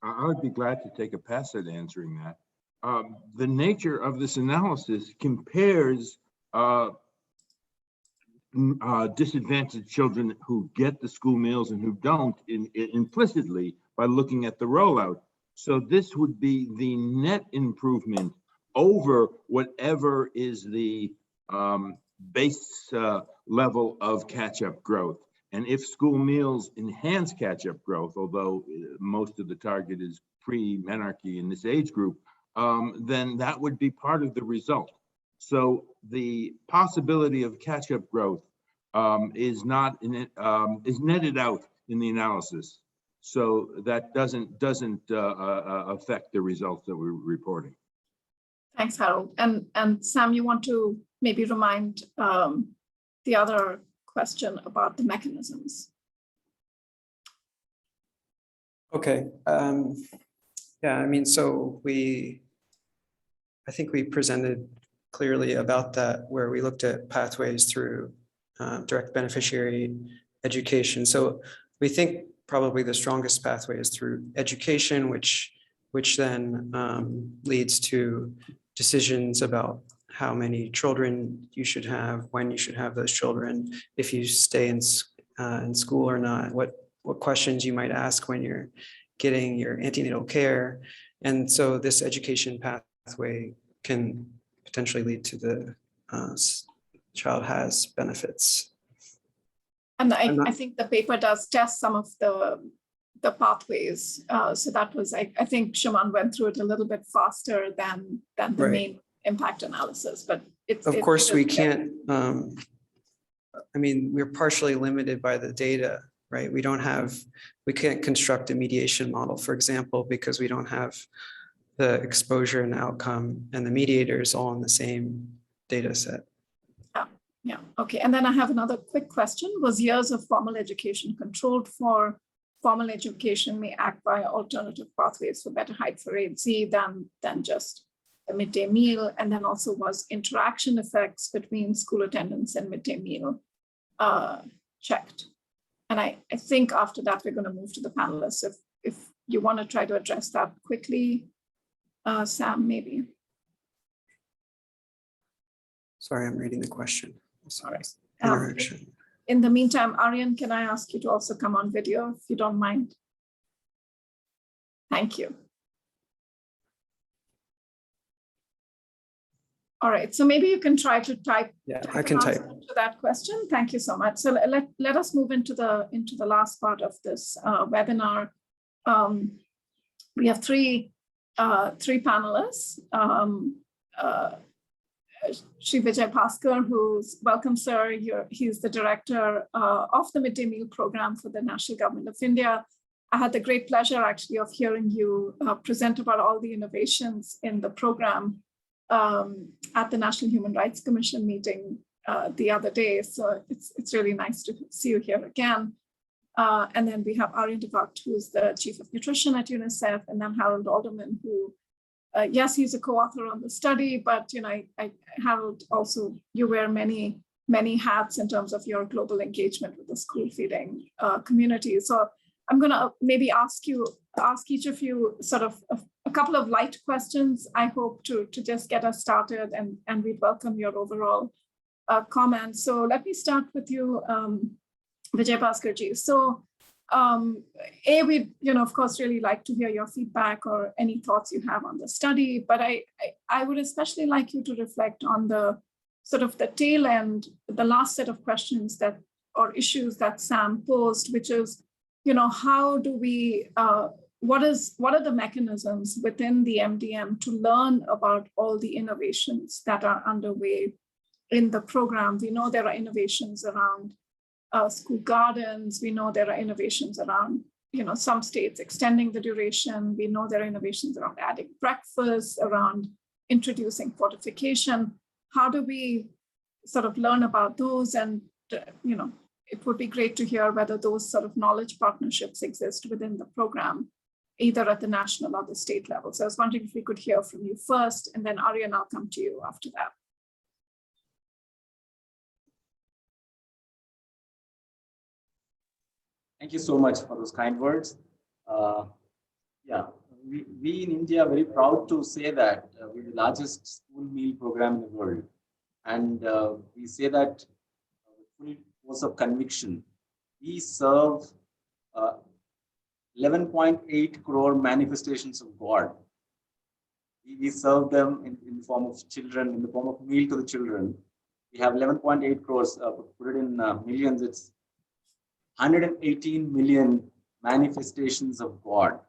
[SPEAKER 6] I would be glad to take a pass at answering that. The nature of this analysis compares disadvantaged children who get the school meals and who don't implicitly by looking at the rollout. So this would be the net improvement over whatever is the base level of catch-up growth. And if school meals enhance catch-up growth, although most of the target is pre-menarche in this age group, then that would be part of the result. So the possibility of catch-up growth is netted out in the analysis. So that doesn't affect the results that we're reporting.
[SPEAKER 5] Thanks, Harold. And Sam, you want to maybe remind the other question about the mechanisms?
[SPEAKER 3] Okay. Yeah, I mean, so I think we presented clearly about that, where we looked at pathways through direct beneficiary education. So we think probably the strongest pathway is through education, which then leads to decisions about how many children you should have, when you should have those children, if you stay in school or not, what questions you might ask when you're getting your antenatal care. And so this education pathway can potentially lead to the child has benefits.
[SPEAKER 5] And I think the paper does test some of the pathways. So that was, I think Suman went through it a little bit faster than the
[SPEAKER 3] Right.
[SPEAKER 5] main impact analysis, but it's—
[SPEAKER 3] Of course, we can't, I mean, we're partially limited by the data right? We can't construct a mediation model, for example, because we don't have the exposure and outcome and the mediators all in the same data set.
[SPEAKER 5] Yeah, okay. And then I have another quick question. Was years of formal education controlled for formal education may act via alternative pathways for better height for AZ than just a midday meal? And then also was interaction effects between school attendance and midday meal checked? And I think after that, we're going to move to the panelists. If you want to try to address that quickly, Sam, maybe.
[SPEAKER 3] Sorry, I'm reading the question.
[SPEAKER 5] All right.
[SPEAKER 3] Interaction.
[SPEAKER 5] In the meantime, Aryan, can I ask you to also come on video if you don't mind? Thank you. All right, so maybe you can try to type.
[SPEAKER 3] Yeah, I can type
[SPEAKER 5] to that question. Thank you so much. So let us move into the last part of this webinar. We have three panelists. Shri Vijay Bhaskar, who's welcome, sir. He's the director of the midday meal program for the National Government of India. I had the great pleasure actually of hearing you present about all the innovations in the program at the National Human Rights Commission meeting the other day. So it's really nice to see you here again. And then we have Aryan Devakt, who's the Chief of Nutrition at UNICEF, and then Harold Alderman, who yes, he's a co-author on the study, but Harold, also you wear many hats in terms of your global engagement with the school feeding community. So I'm going to maybe ask each of you sort of a couple of light questions, I hope, to just get us started, and we'd welcome your overall comments. So let me start with you, Vijay Bhaskarji. So we'd, of course, really like to hear your feedback or any thoughts you have on the study, but I would especially like you to reflect on the sort of the tail end, the last set of questions or issues that Sam posed, which is, how do we, what are the mechanisms within the MDM to learn about all the innovations that are underway in the program? We know there are innovations around school gardens. We know there are innovations around, some states extending the duration. We know there are innovations around adding breakfast, around introducing fortification. How do we sort of learn about those? And, it would be great to hear whether those sort of knowledge partnerships exist within the program, either at the national or the state level. So I was wondering if we could hear from you first, and then Aryan, I'll come to you after that.
[SPEAKER 7] Thank you so much for those kind words. Yeah, we in India are very proud to say that we're the largest school meal program in the world. And we say that with full force of conviction. We serve 11.8 crore manifestations of God. We serve them in the form of children, in the form of meal to the children. We have 11.8 crores, put it in millions, it's 118 million manifestations of God.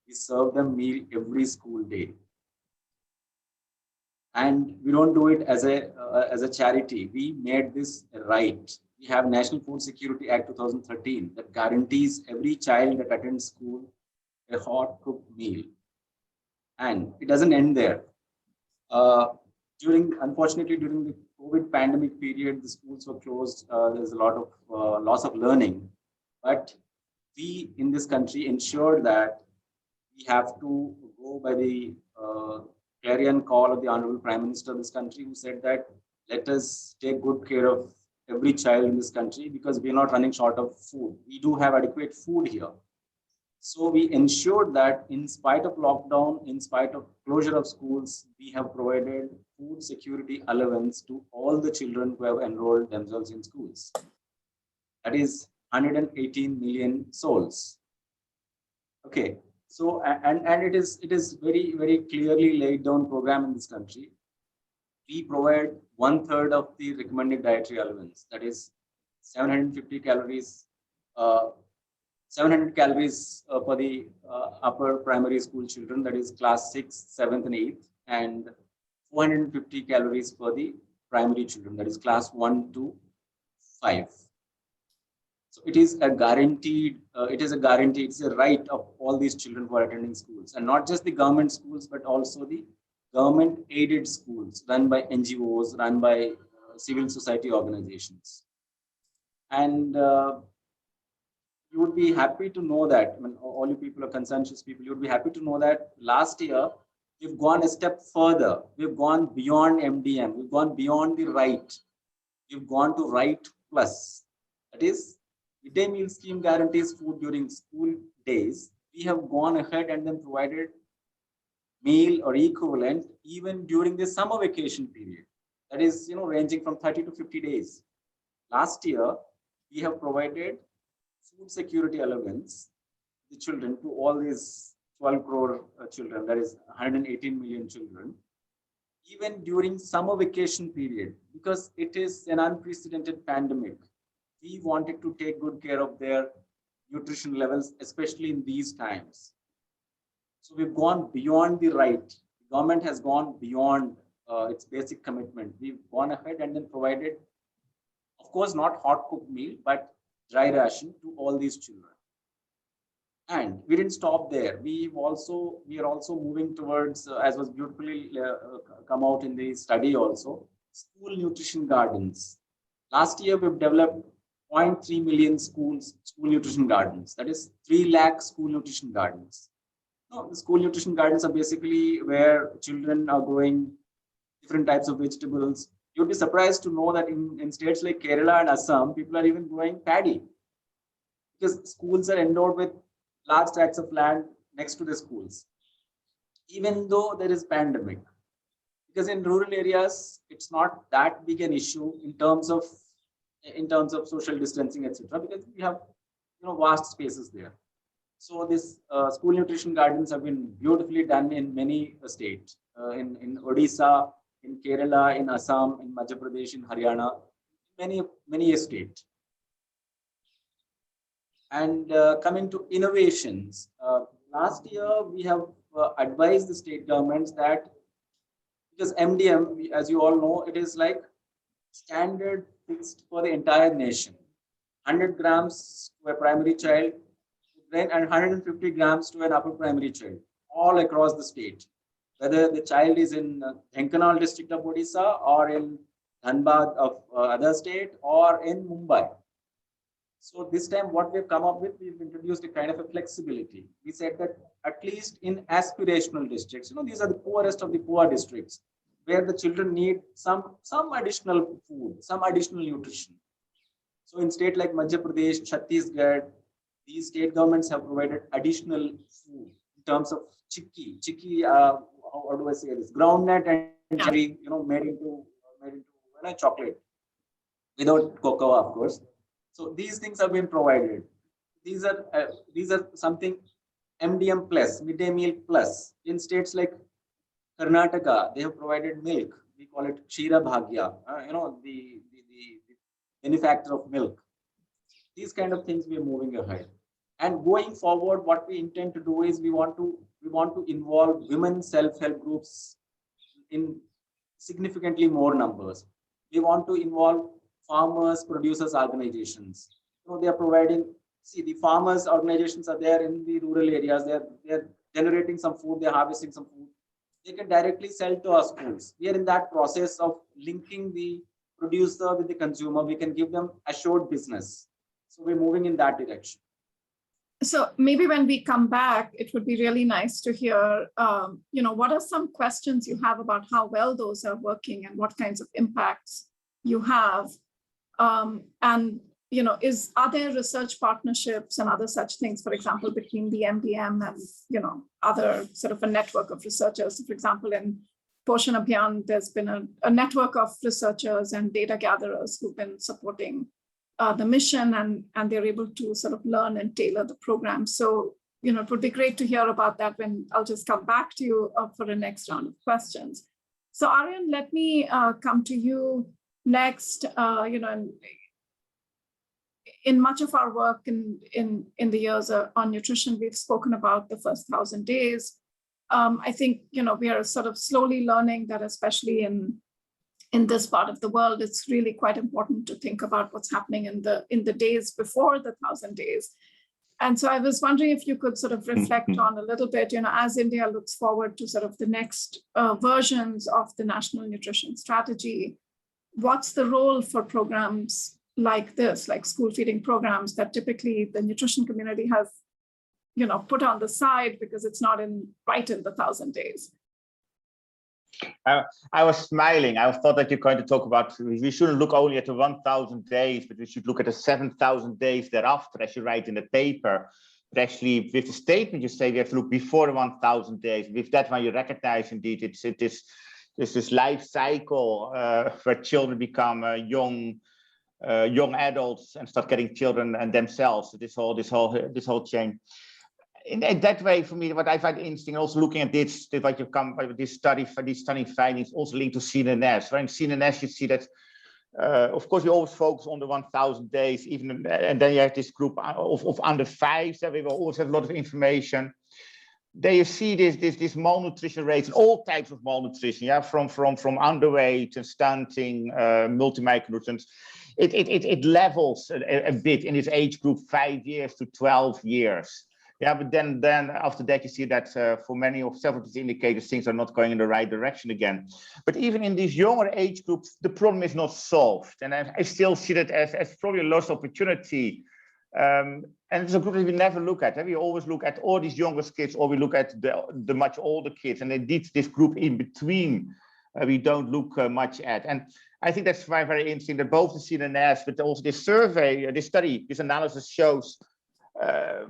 [SPEAKER 7] We serve them meal every school day. And we don't do it as a charity. We made this a right. We have National Food Security Act 2013 that guarantees every child that attends school a hot cooked meal. And it doesn't end there. Unfortunately, during the COVID pandemic period, the schools were closed. There's a lot of loss of learning. But we in this country ensured that we have to go by the clarion call of the Honorable Prime Minister of this country, who said that let us take good care of every child in this country because we're not running short of food. We do have adequate food here. So we ensured that in spite of lockdown, in spite of closure of schools, we have provided food security allowance to all the children who have enrolled themselves in schools. That is 118 million souls. Okay, so and it is very, very clearly laid down program in this country. We provide 1/3 of the recommended dietary allowance, that is 750 calories. 700 calories for the upper primary school children, that is class 6, 7th and 8th, and 450 calories for the primary children, that is class 1 to 5. So it is a guaranteed, it's a right of all these children who are attending schools, and not just the government schools, but also the government aided schools run by NGOs, run by civil society organizations. And you would be happy to know that, I mean, all you people are conscientious people, you would be happy to know that last year, we've gone a step further. We've gone beyond MDM. We've gone beyond the right. We've gone to right plus. That is, midday meal scheme guarantees food during school days. We have gone ahead and then provided meal or equivalent even during the summer vacation period. That is, ranging from 30 to 50 days. Last year, we have provided food security allowance to the children, to all these 12 crore children, that is 118 million children, even during summer vacation period, because it is an unprecedented pandemic. We wanted to take good care of their nutrition levels, especially in these times. So we've gone beyond the right. The government has gone beyond its basic commitment. We've gone ahead and then provided, of course, not hot cooked meal, but dry ration to all these children. And we didn't stop there. We are also moving towards, as was beautifully come out in the study also, school nutrition gardens. Last year, we've developed 0.3 million school nutrition gardens. That is 3 lakh school nutrition gardens. Now, the school nutrition gardens are basically where children are growing different types of vegetables. You'd be surprised to know that in states like Kerala and Assam, people are even growing paddy, because schools are endowed with large tracts of land next to the schools, even though there is pandemic. Because in rural areas, it's not that big an issue in terms of social distancing, etc. Because we have vast spaces there. So this school nutrition gardens have been beautifully done in many states, in Odisha, in Kerala, in Assam, in Madhya Pradesh, in Haryana, many states. And coming to innovations, last year we have advised the state governments that, because MDM, as you all know, it is like standard fixed for the entire nation. 100 grams to a primary child, and 150 grams to an upper primary child, all across the state. Whether the child is in Dhenkanal district of Odisha, or in Dhanbad of other state, or in Mumbai. So this time what we've come up with, we've introduced a kind of a flexibility. We said that at least in aspirational districts, these are the poorest of the poor districts, where the children need some additional food, some additional nutrition. So in state like Madhya Pradesh, Chhattisgarh, these state governments have provided additional food in terms of chikki, how do I say this? Groundnut and cherry, made into chocolate, without cocoa, of course. So these things have been provided. These are something MDM plus, midday meal plus. In states like Karnataka, they have provided milk. We call it Kshira Bhagya, the benefactor of milk. These kind of things we are moving ahead. And going forward, what we intend to do is we want to involve women self-help groups in significantly more numbers. We want to involve farmers, producers, organizations. They are providing. See, the farmers organizations are there in the rural areas. They're generating some food. They're harvesting some food. They can directly sell to our schools. We are in that process of linking the producer with the consumer. We can give them assured business. So we're moving in that direction.
[SPEAKER 5] So maybe when we come back, it would be really nice to hear, what are some questions you have about how well those are working and what kinds of impacts you have. And, are there research partnerships and other such things, for example, between the MDM and, other sort of a network of researchers? For example, in Poshan Abhiyan, there's been a network of researchers and data gatherers who've been supporting the mission, and they're able to sort of learn and tailor the program. So, it would be great to hear about that when I'll just come back to you for the next round of questions. So Aryan, let me come to you next. In much of our work in the years on nutrition, we've spoken about the first 1,000 days. I think, we are sort of slowly learning that, especially in in this part of the world, it's really quite important to think about what's happening in the days before the 1,000 days. And so I was wondering if you could sort of reflect on a little bit, as India looks forward to sort of the next versions of the National Nutrition Strategy, what's the role for programs like this, like school feeding programs that typically the nutrition community has, put on the side because it's not right in the 1,000 days?
[SPEAKER 8] I was smiling. I thought that you're going to talk about, we shouldn't look only at the 1,000 days, but we should look at the 7,000 days thereafter, as you write in the paper. But actually, with the statement you say we have to look before the 1,000 days. With that one, you recognize indeed it's this life cycle where children become young adults and start getting children and themselves. So this whole chain. In that way, for me, what I find interesting, also looking at this, what you come with this study, for these stunning findings, also linked to CNS. Right? In CNS, you see that, of course, we always focus on the 1,000 days, even, and then you have this group of under 5s, that we will always have a lot of information. There you see this malnutrition rates, all types of malnutrition, yeah, from underweight and stunting, multi-micronutrients. It levels a bit in this age group 5 years to 12 years. Yeah, but then after that, you see that for many of several of these indicators, things are not going in the right direction again. But even in these younger age groups, the problem is not solved. And I still see that as probably a lost opportunity. And it's a group that we never look at. We always look at all these younger kids, or we look at the much older kids. And indeed, this group in between, we don't look much at. And I think that's why very interesting that both the CNS, but also this survey, this study, this analysis shows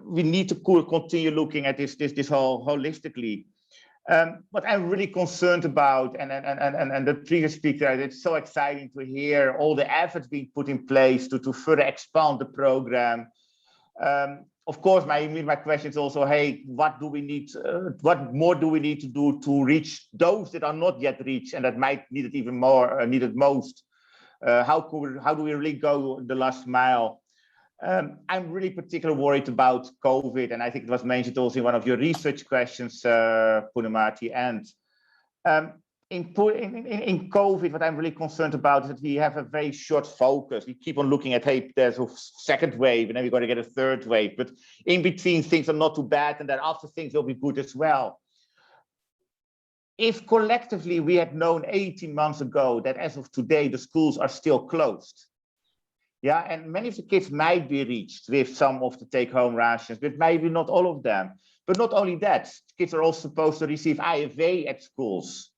[SPEAKER 8] we need to continue looking at this whole holistically. What I'm really concerned about, and the previous speaker, it's so exciting to hear all the efforts being put in place to further expand the program. Of course, my question is also, hey, what do we need? What more do we need to do to reach those that are not yet reached and that might need it even more, need it most? How do we really go the last mile? I'm really particularly worried about COVID, and I think it was mentioned also in one of your research questions, Purnima, at the end. In COVID, what I'm really concerned about is that we have a very short focus. We keep on looking at, hey, there's a second wave, and then we're going to get a third wave. But in between, things are not too bad, and then after, things will be good as well. If collectively we had known 18 months ago that as of today, the schools are still closed, yeah, and many of the kids might be reached with some of the take-home rations, but maybe not all of them. But not only that, kids are also supposed to receive IFA at schools.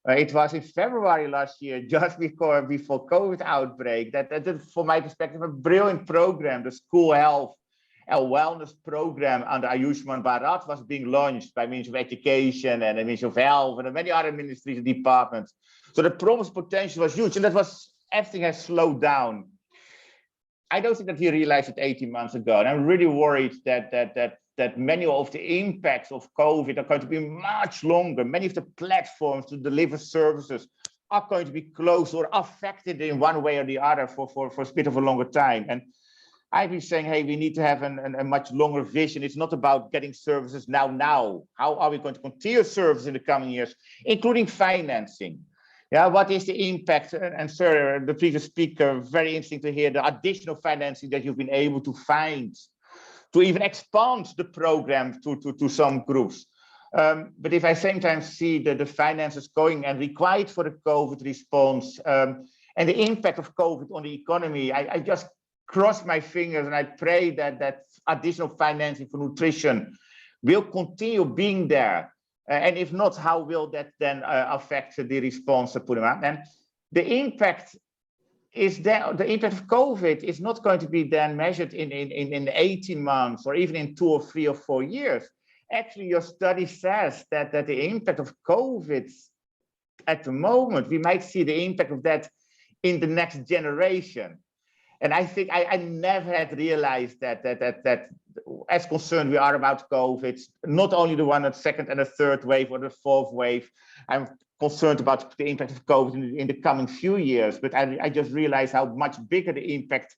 [SPEAKER 8] It was in February last year, just before COVID outbreak, that from my perspective, a brilliant program, the school health and wellness program under Ayushman Bharat was being launched by Ministry of Education and the Ministry of Health and many other ministries and departments. So the promise potential was huge, and everything has slowed down. I don't think that we realized it 18 months ago, and I'm really worried that many of the impacts of COVID are going to be much longer. Many of the platforms to deliver services are going to be closed or affected in one way or the other for a bit of a longer time. And I've been saying, hey, we need to have a much longer vision. It's not about getting services now. How are we going to continue service in the coming years, including financing? Yeah, what is the impact? And sir, the previous speaker, very interesting to hear the additional financing that you've been able to find to even expand the program to some groups. But if I same time see the finances going and required for the COVID response and the impact of COVID on the economy, I just cross my fingers and I pray that additional financing for nutrition will continue being there. And if not, how will that then affect the response, Purnima? And the impact is that the impact of COVID is not going to be then measured in 18 months or even in 2 or 3 or 4 years. Actually, your study says that the impact of COVID at the moment, we might see the impact of that in the next generation. And I think I never had realized that as concerned we are about COVID, not only the one at second and the third wave or the fourth wave, I'm concerned about the impact of COVID in the coming few years, but I just realized how much bigger the impact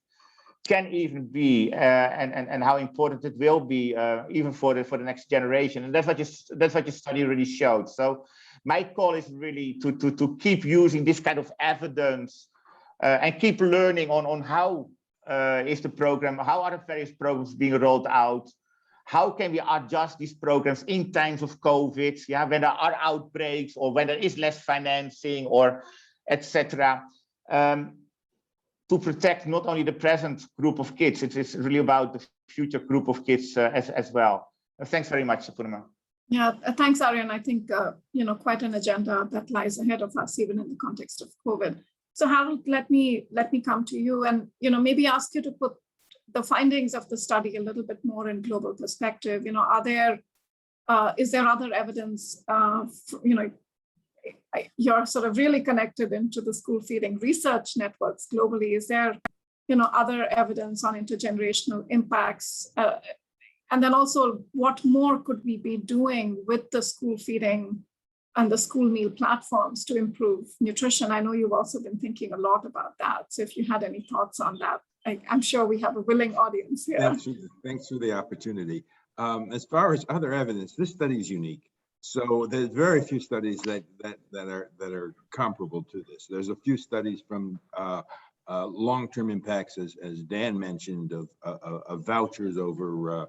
[SPEAKER 8] can even be, and how important it will be, even for the next generation. And that's what your study really showed. So my call is really to keep using this kind of evidence and keep learning on how is the program, how are the various programs being rolled out, how can we adjust these programs in times of COVID, yeah, when there are outbreaks or when there is less financing or etc. To protect not only the present group of kids, it's really about the future group of kids as well. Thanks very much, Purnima.
[SPEAKER 5] Yeah, thanks, Aryan. I think, quite an agenda that lies ahead of us, even in the context of COVID. So Harold, let me come to you and, maybe ask you to put the findings of the study a little bit more in global perspective. Is there other evidence, you're sort of really connected into the school feeding research networks globally. Is there, other evidence on intergenerational impacts? And then also, what more could we be doing with the school feeding and the school meal platforms to improve nutrition? I know you've also been thinking a lot about that. So if you had any thoughts on that, I'm sure we have a willing audience here.
[SPEAKER 6] Thanks for the opportunity. As far as other evidence, this study is unique. So there's very few studies that are comparable to this. There's a few studies from long-term impacts, as Dan mentioned, of vouchers over,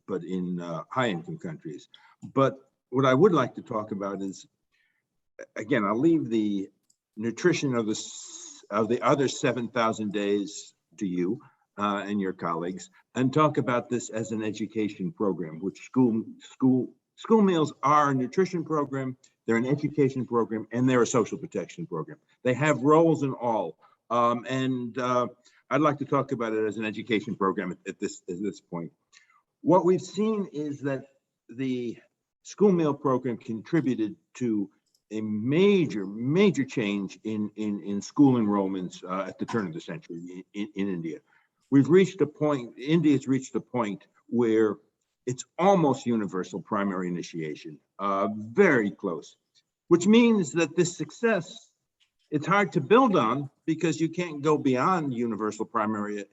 [SPEAKER 6] but in high-income countries. But what I would like to talk about is, again, I'll leave the nutrition of the other 7,000 days to you and your colleagues, and talk about this as an education program, which school meals are a nutrition program, they're an education program, and they're a social protection program. They have roles in all. I'd like to talk about it as an education program at this point. What we've seen is that the school meal program contributed to a major change in school enrollments at the turn of the century in India. India's reached a point where it's almost universal primary initiation, very close, which means that this success, it's hard to build on because you can't go beyond universal primary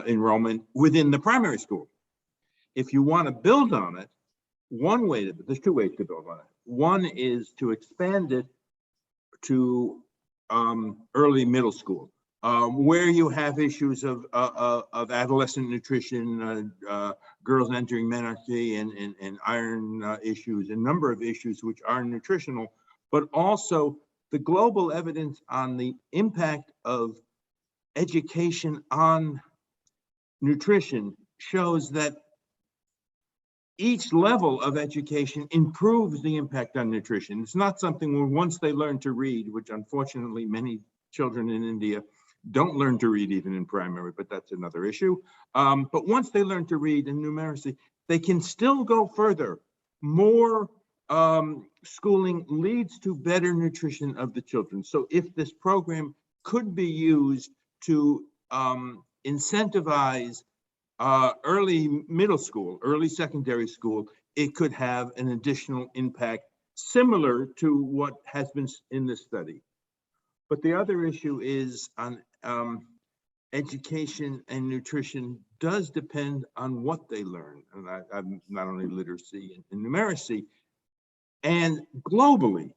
[SPEAKER 6] enrollment within the primary school. If you want to build on it, there's two ways to build on it. One is to expand it to early middle school, where you have issues of adolescent nutrition, girls entering menarche and iron issues, a number of issues which are nutritional, but also the global evidence on the impact of education on nutrition shows that each level of education improves the impact on nutrition. It's not something where once they learn to read, which unfortunately many children in India don't learn to read even in primary, but that's another issue. But once they learn to read in numeracy, they can still go further. More schooling leads to better nutrition of the children. So if this program could be used to incentivize early middle school, early secondary school, it could have an additional impact similar to what has been in this study. But the other issue is on education and nutrition does depend on what they learn. And I'm not only literacy and numeracy, and globally,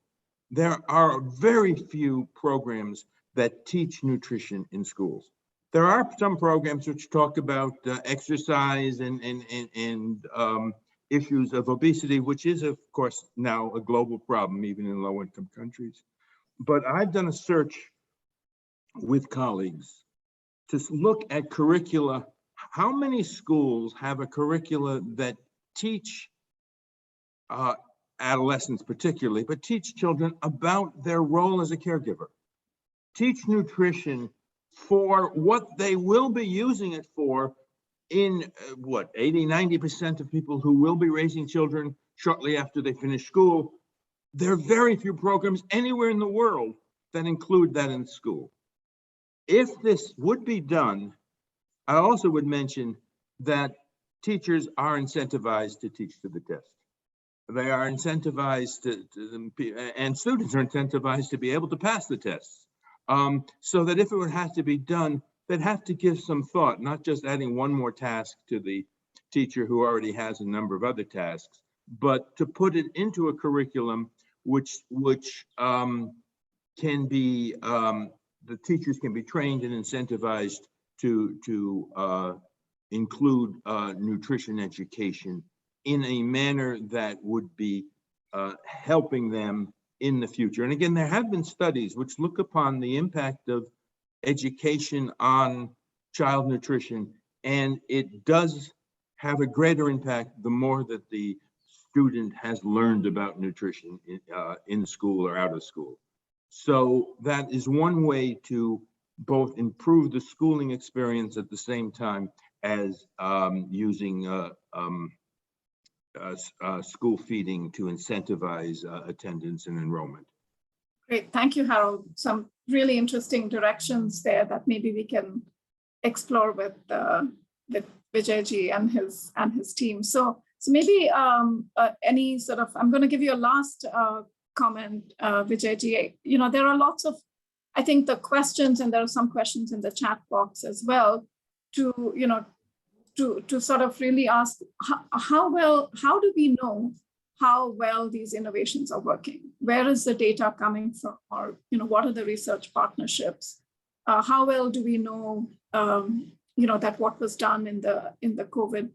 [SPEAKER 6] there are very few programs that teach nutrition in schools. There are some programs which talk about exercise and issues of obesity, which is, of course, now a global problem, even in low-income countries. But I've done a search with colleagues to look at curricula. How many schools have a curricula that teach adolescents particularly, but teach children about their role as a caregiver? Teach nutrition for what they will be using it for in 80–90% of people who will be raising children shortly after they finish school. There are very few programs anywhere in the world that include that in school. If this would be done, I also would mention that teachers are incentivized to teach to the test. They are incentivized and students are incentivized to be able to pass the tests. So that if it would have to be done, that have to give some thought, not just adding one more task to the teacher who already has a number of other tasks, but to put it into a curriculum which can be, the teachers can be trained and incentivized to include nutrition education in a manner that would be helping them in the future. And again, there have been studies which look upon the impact of education on child nutrition, and it does have a greater impact the more that the student has learned about nutrition in school or out of school. So that is one way to both improve the schooling experience at the same time as using school feeding to incentivize attendance and enrollment.
[SPEAKER 5] Great, thank you, Harold. Some really interesting directions there that maybe we can explore with Vijayji and his team. So maybe any sort of, I'm going to give you a last comment, Vijayji. You know, there are lots of, I think, the questions, and there are some questions in the chat box as well, to, you know, to sort of really ask how do we know how well these innovations are working? Where is the data coming from? Or, you know, what are the research partnerships? How well do we know, you know, that what was done in the COVID,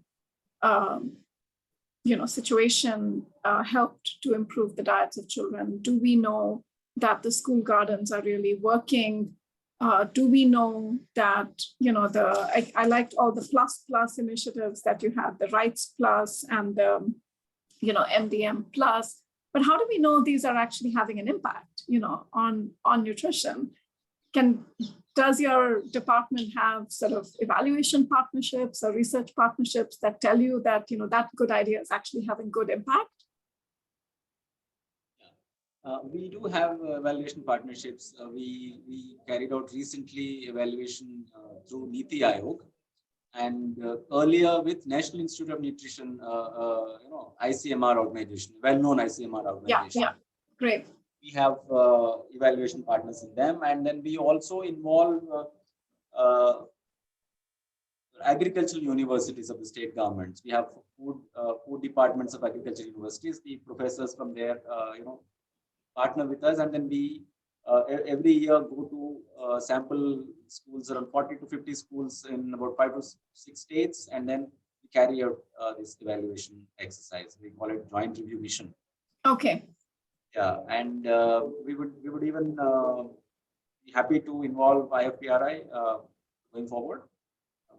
[SPEAKER 5] you know, situation helped to improve the diets of children? Do we know that the school gardens are really working? Do we know that, you know, I liked all the plus initiatives that you had, the Rights Plus and the, you know, MDM Plus, but how do we know these are actually having an impact, you know, on nutrition? Does your department have sort of evaluation partnerships or research partnerships that tell you that, you know, that good idea is actually having good impact?
[SPEAKER 7] We do have evaluation partnerships. We carried out recently evaluation through Niti Aayog, and earlier with National Institute of Nutrition, you know, ICMR organization, well-known ICMR organization.
[SPEAKER 5] Yeah, great.
[SPEAKER 7] We have evaluation partners in them, and then we also involve agricultural universities of the state governments. We have food departments of agricultural universities. The professors from there, you know, partner with us, and then we every year go to sample schools, around 40 to 50 schools in about 5 to 6 states, and then we carry out this evaluation exercise. We call it joint review mission.
[SPEAKER 5] Okay.
[SPEAKER 7] Yeah, and we would even be happy to involve IFPRI going forward.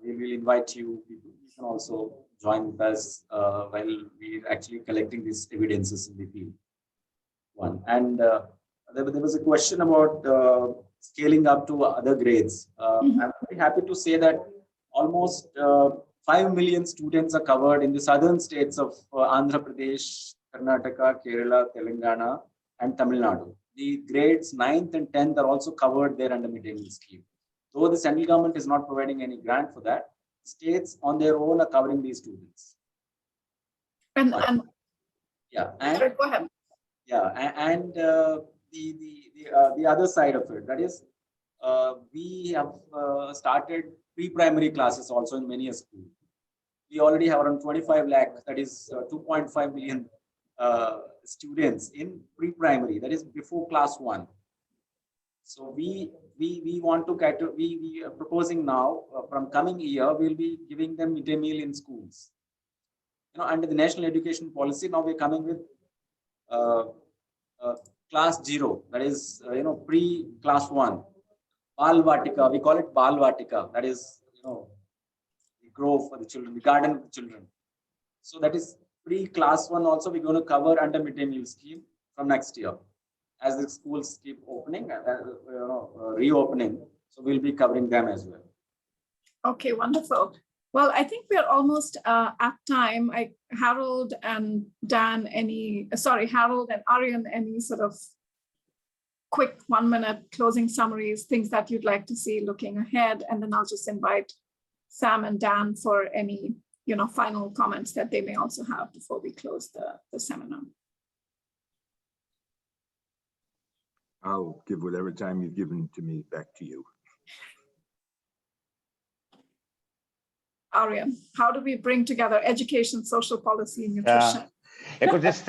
[SPEAKER 7] We will invite you people. You can also join with us while we're actually collecting these evidences in the field. One, and there was a question about scaling up to other grades. I'm very happy to say that almost 5 million students are covered in the southern states of Andhra Pradesh, Karnataka, Kerala, Telangana, and Tamil Nadu. The grades 9th and 10th are also covered there under midday meal scheme. Though the central government is not providing any grant for that, states on their own are covering these students.
[SPEAKER 5] And
[SPEAKER 7] yeah,
[SPEAKER 5] and go ahead.
[SPEAKER 7] Yeah, and the other side of it, that is, we have started pre-primary classes also in many schools. We already have around 25 lakh, that is 2.5 million students in pre-primary, that is before class 1. So we want to cater, we are proposing now from coming year, we'll be giving them midday meal in schools. You know, under the national education policy, now we're coming with class 0, that is, you know, pre-class 1. Bal Vatika, we call it Bal Vatika, that is, you know, the grove for the children, the garden of the children. So that is pre-class 1 also we're going to cover under midday meal scheme from next year. As the schools keep opening, you know, reopening, so we'll be covering them as well.
[SPEAKER 5] Okay, wonderful. Well, I think we're almost at time. Harold and Dan, Harold and Aryan, any sort of quick 1-minute closing summaries, things that you'd like to see looking ahead, and then I'll just invite Sam and Dan for any, you know, final comments that they may also have before we close the seminar.
[SPEAKER 6] I'll give whatever time you've given to me back to you.
[SPEAKER 5] Aryan, how do we bring together education, social policy, and nutrition?
[SPEAKER 8] Because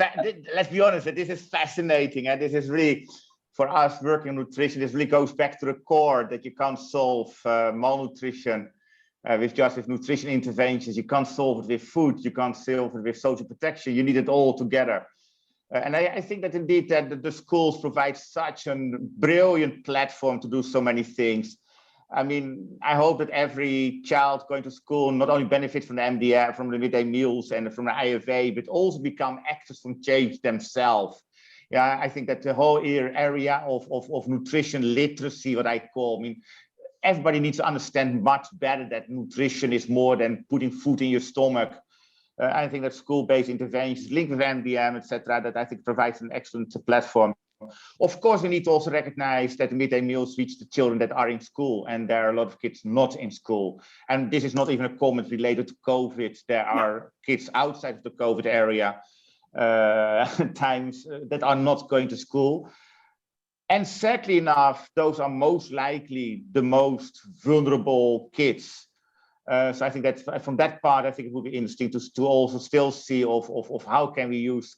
[SPEAKER 8] let's be honest, this is fascinating, and this is really, for us working in nutrition, this really goes back to the core that you can't solve malnutrition with nutrition interventions. You can't solve it with food. You can't solve it with social protection. You need it all together. And I think that indeed that the schools provide such a brilliant platform to do so many things. I mean, I hope that every child going to school not only benefits from the MDR, from the midday meals and from the IFA, but also become actors from change themselves. Yeah, I think that the whole area of nutrition literacy, what I call, I mean, everybody needs to understand much better that nutrition is more than putting food in your stomach. I think that school-based interventions linked with MDM, etc., that I think provides an excellent platform. Of course, we need to also recognize that the midday meals reach the children that are in school, and there are a lot of kids not in school. And this is not even a comment related to COVID. There are kids outside of the COVID area times that are not going to school. And sadly enough, those are most likely the most vulnerable kids. So I think that from that part, I think it would be interesting to also still see of how can we use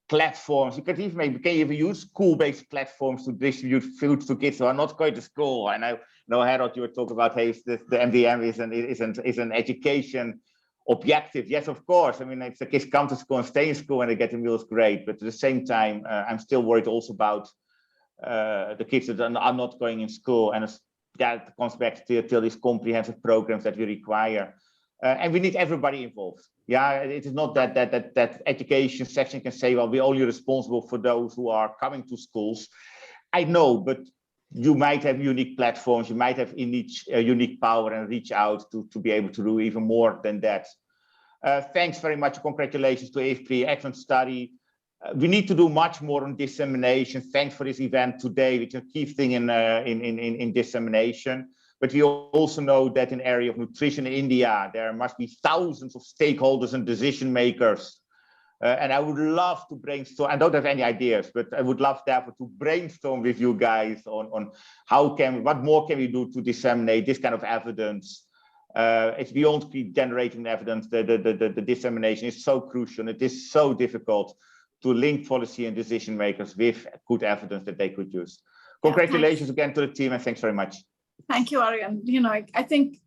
[SPEAKER 8] platforms. You can even use school-based platforms to distribute food to kids who are not going to school. And I know, Harold, you were talking about, hey, the MDM is an education objective. Yes, of course. I mean, if the kids come to school and stay in school and they get the meals, great. But at the same time, I'm still worried also about the kids that are not going in school. And that comes back to these comprehensive programs that we require. And we need everybody involved. Yeah, it is not that education section can say, well, we're only responsible for those who are coming to schools. I know, but you might have unique platforms, you might have unique power and reach out to be able to do even more than that. Thanks very much. Congratulations to IFPRI, excellent study. We need to do much more on dissemination. Thanks for this event today, which is a key thing in dissemination. But we also know that in the area of nutrition in India, there must be thousands of stakeholders and decision makers. And I would love to brainstorm. I don't have any ideas, but I would love therefore to brainstorm with you guys on what more can we do to disseminate this kind of evidence. It's beyond generating evidence. The dissemination is so crucial. It is so difficult to link policy and decision makers with good evidence that they could use. Congratulations again to the team, and thanks very much.
[SPEAKER 5] Thank you, Aryan. You know, I think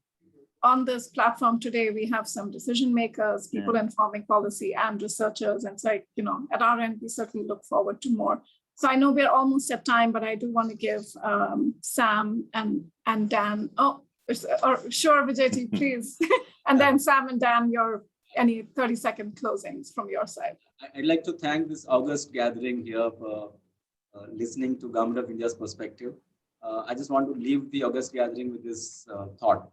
[SPEAKER 5] on this platform today, we have some decision makers, people informing policy, and researchers. And so, you know, at our end, we certainly look forward to more. So I know we're almost at time, but I do want to give Sam and Dan. Sure, Vijay, please. And then Sam and Dan, any 30-second closings from your side.
[SPEAKER 7] I'd like to thank this August gathering here for listening to Government of India's perspective. I just want to leave the August gathering with this thought.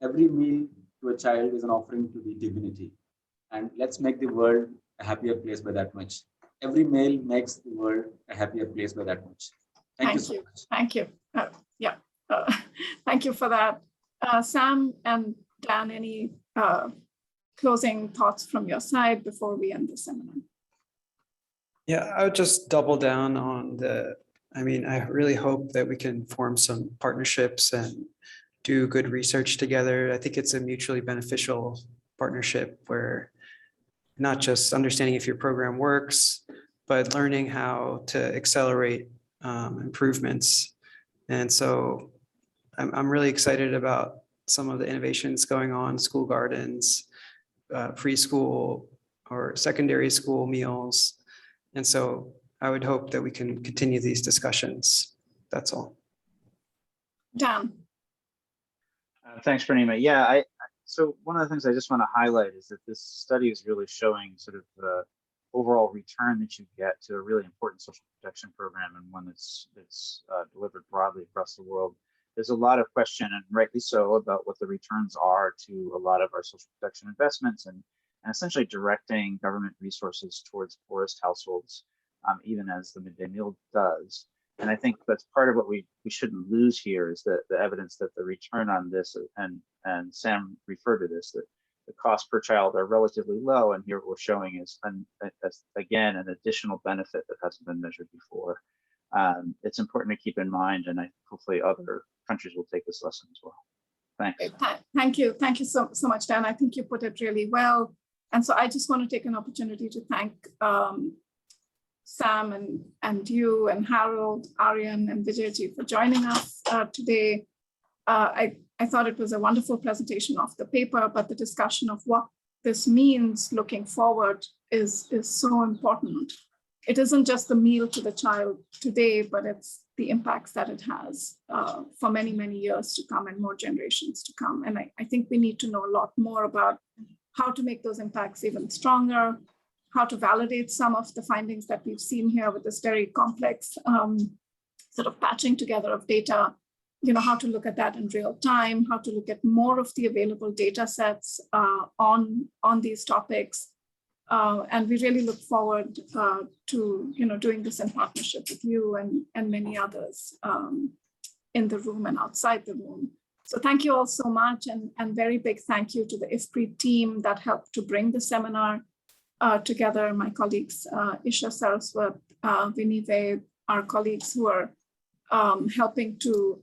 [SPEAKER 7] Every meal to a child is an offering to the divinity. And let's make the world a happier place by that much. Every meal makes the world a happier place by that much. Thank you so much.
[SPEAKER 5] Thank you. Thank you for that. Sam and Dan, any closing thoughts from your side before we end the seminar?
[SPEAKER 3] Yeah, I would just double down on I really hope that we can form some partnerships and do good research together. I think it's a mutually beneficial partnership where not just understanding if your program works, but learning how to accelerate improvements. And so I'm really excited about some of the innovations going on, school gardens, preschool or secondary school meals. And so I would hope that we can continue these discussions. That's all.
[SPEAKER 5] Dan.
[SPEAKER 2] Thanks, Purnima. Yeah, so one of the things I just want to highlight is that this study is really showing sort of the overall return that you get to a really important social protection program, and one that's delivered broadly across the world. There's a lot of question, and rightly so, about what the returns are to a lot of our social protection investments, and essentially directing government resources towards poorest households, even as the midday meal does. And I think that's part of what we shouldn't lose here, is that the evidence that the return on this, and Sam referred to this, that the cost per child are relatively low, and here what we're showing is, again, an additional benefit that hasn't been measured before. It's important to keep in mind, and hopefully other countries will take this lesson as well. Thanks.
[SPEAKER 5] Thank you so much, Dan. I think you put it really well. And so I just want to take an opportunity to thank Sam and you and Harold, Aryan, and Vijayji for joining us today. I thought it was a wonderful presentation of the paper, but the discussion of what this means looking forward is so important. It isn't just the meal to the child today, but it's the impacts that it has for many, many years to come and more generations to come. And I think we need to know a lot more about how to make those impacts even stronger, how to validate some of the findings that we've seen here with this very complex sort of patching together of data, how to look at that in real time, how to look at more of the available data sets on these topics. And we really look forward to doing this in partnership with you and many others in the room and outside the room. So thank you all so much, and very big thank you to the IFPRI team that helped to bring the seminar together. My colleagues, Isha Saraswat, Vinive, our colleagues who are helping to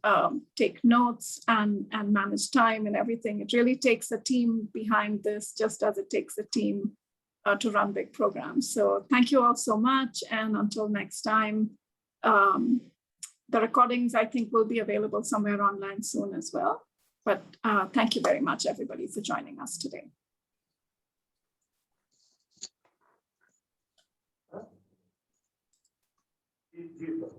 [SPEAKER 5] take notes and manage time and everything. It really takes a team behind this, just as it takes a team to run big programs. So thank you all so much. And until next time, the recordings, I think, will be available somewhere online soon as well. But thank you very much, everybody, for joining us today.
[SPEAKER 6] Thank you.